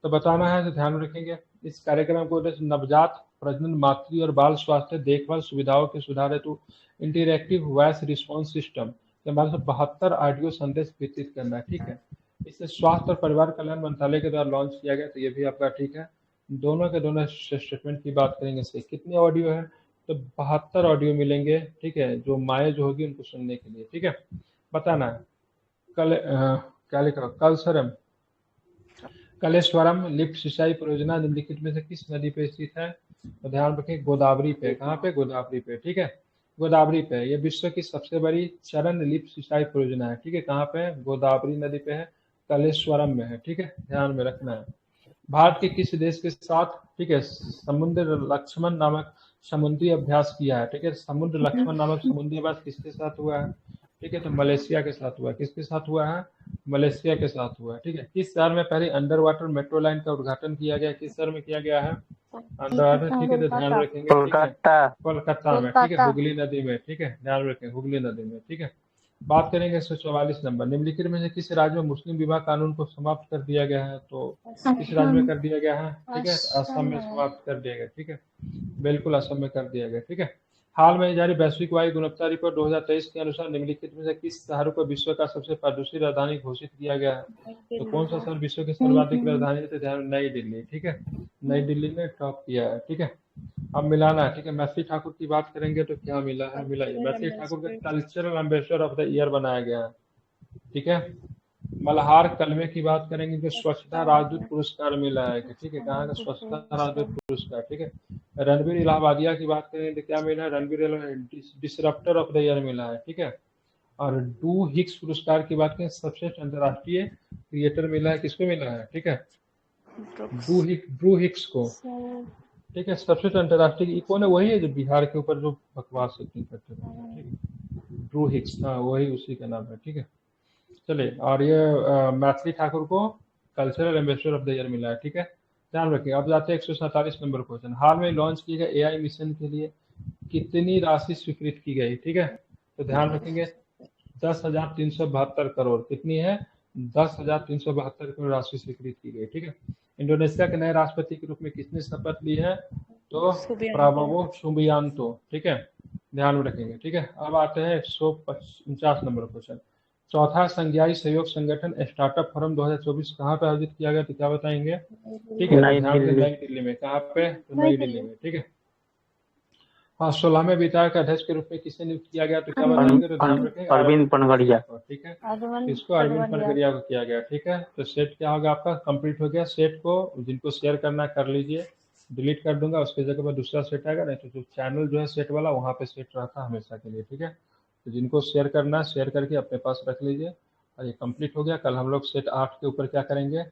तो बताना है तो ध्यान रखेंगे। इस कार्यक्रम को उद्देश्य नवजात प्रजनन, मातृ और बाल स्वास्थ्य देखभाल सुविधाओं के सुधार हेतु इंटरेक्टिव वॉइस रिस्पॉन्स सिस्टम के माध्यम से 72 ऑडियो संदेश वितरित करना है। ठीक है, इसे स्वास्थ्य और परिवार कल्याण मंत्रालय के द्वारा लॉन्च किया गया। तो ये भी आपका ठीक है। दोनों के दोनों स्टेटमेंट की बात करेंगे से कितने ऑडियो है? तो 72 ऑडियो मिलेंगे। ठीक है, जो माएँ जो होगी उनको सुनने के लिए। ठीक है, बताना है। क्या लिखा? कलेश्वरम लिफ्ट सिंचाई परियोजना निम्नलिखित में से किस नदी पे स्थित है? तो ध्यान रखें गोदावरी पे। कहाँ पे? गोदावरी पे। ठीक है, गोदावरी पे। ये विश्व की सबसे बड़ी चरण लिफ्ट सिंचाई परियोजना है। ठीक है, कहाँ पे है? गोदावरी नदी पे है, कलेश्वरम में है। ठीक है, ध्यान में रखना है। भारत के किस देश के साथ, ठीक है, समुद्र लक्ष्मण नामक समुद्री अभ्यास किया है? ठीक है, समुद्र लक्ष्मण नामक समुद्री अभ्यास किसके साथ हुआ है? ठीक है, तो मलेशिया के साथ हुआ है। किसके साथ हुआ है? मलेशिया के साथ हुआ है। ठीक है, किस शहर में पहले अंडर वाटर मेट्रो लाइन का उद्घाटन किया गया? किस शहर में किया गया है? Under water. ठीक है, तो ध्यान रखेंगे। कोलकाता। कोलकाता में। ठीक है, हुगली नदी में। ठीक है, ध्यान रखें हुगली नदी में। ठीक है, बात करेंगे 144 नंबर। निम्नलिखित में से किस राज्य में मुस्लिम विवाह कानून को समाप्त कर दिया गया है? तो किस राज्य में कर दिया गया है? ठीक है, असम में समाप्त कर दिया गया। ठीक है, बिल्कुल असम में कर दिया गया। ठीक है, हाल में जारी वैश्विक वायु गुणवत्ता रिपोर्ट 2023 के अनुसार निम्नलिखित में से किस शहर को विश्व का सबसे प्रदूषित राजधानी घोषित किया गया है? तो कौन सा शहर विश्व की सर्वाधिक राजधानी है? तो ध्यान नई दिल्ली। ठीक है, नई दिल्ली ने टॉप किया है। ठीक है, अब मिलाना है। ठीक है, मैथिली ठाकुर की बात करेंगे तो क्या मिला है? मिला है मैथिली ठाकुर का cultural ambassador of the year बनाया गया है। ठीक है, मल्हार कलमे की बात करेंगे तो स्वच्छता राजदूत पुरस्कार मिला है। ठीक है, कहाँ का? स्वच्छता राजदूत पुरस्कार। ठीक है, रणवीर इलाहाबादिया की बात करेंगे तो क्या मिला है? Ranveer disruptor of the year मिला है। ठीक है, और डू हिक्स पुरस्कार की बात करें सर्वश्रेष्ठ अंतर्राष्ट्रीय क्रिएटर मिला है। किसको मिला है? ठीक है, ड्रू हिक्स को। ठीक है, सर्वश्रेष्ठ अंतर्राष्ट्रीय कौन है? वही है जो बिहार के ऊपर जो बकवास करते थे। ठीक है, ड्रू हिक्स, हाँ वही उसी का नाम है। ठीक है, चलिए, और ये मैथिली ठाकुर को cultural ambassador of the year मिला है। ठीक है, ध्यान रखिए। अब जाते हैं 147 नंबर क्वेश्चन। हाल में लॉन्च किए गए AI मिशन के लिए कितनी राशि स्वीकृत की गई? ठीक है, तो ध्यान रखेंगे 10,372 करोड़। कितनी है? 10,372 करोड़ राशि स्वीकृत की गई। ठीक है, इंडोनेशिया के नए राष्ट्रपति के रूप में किसने शपथ ली है? तो प्राबोवो सुबियांतो। ठीक है, ध्यान में रखेंगे। ठीक है, अब आते हैं 149 नंबर क्वेश्चन। चौथा संघीय सहयोग संगठन स्टार्टअप फोरम 2024 कहाँ पे आयोजित किया गया? तो क्या बताएंगे? ठीक है, नई ध्यान से दिल्ली। नई दिल्ली में। कहाँ पे? तो नई दिल्ली में। ठीक है, हाँ 16 में विधायक अध्यक्ष के रूप में किसे नियुक्त किया गया, तो क्या अरविंद बताएंगे, तो ध्यान रखेंगे अरविंद पनगड़िया। को, ठीक है। अरविंद इसको अरविंद पनगड़िया। पनगड़िया को किया गया, ठीक है। तो सेट क्या होगा आपका, कंप्लीट हो गया। सेट को जिनको शेयर करना है कर लीजिए, डिलीट कर दूंगा, उसकी जगह पर दूसरा सेट आएगा, नहीं तो जो चैनल जो है सेट वाला वहाँ पे सेट रहता है हमेशा के लिए, ठीक है। तो जिनको शेयर करना है शेयर करके अपने पास रख लीजिए। और ये कंप्लीट हो गया। कल हम लोग सेट 8 के ऊपर क्या करेंगे,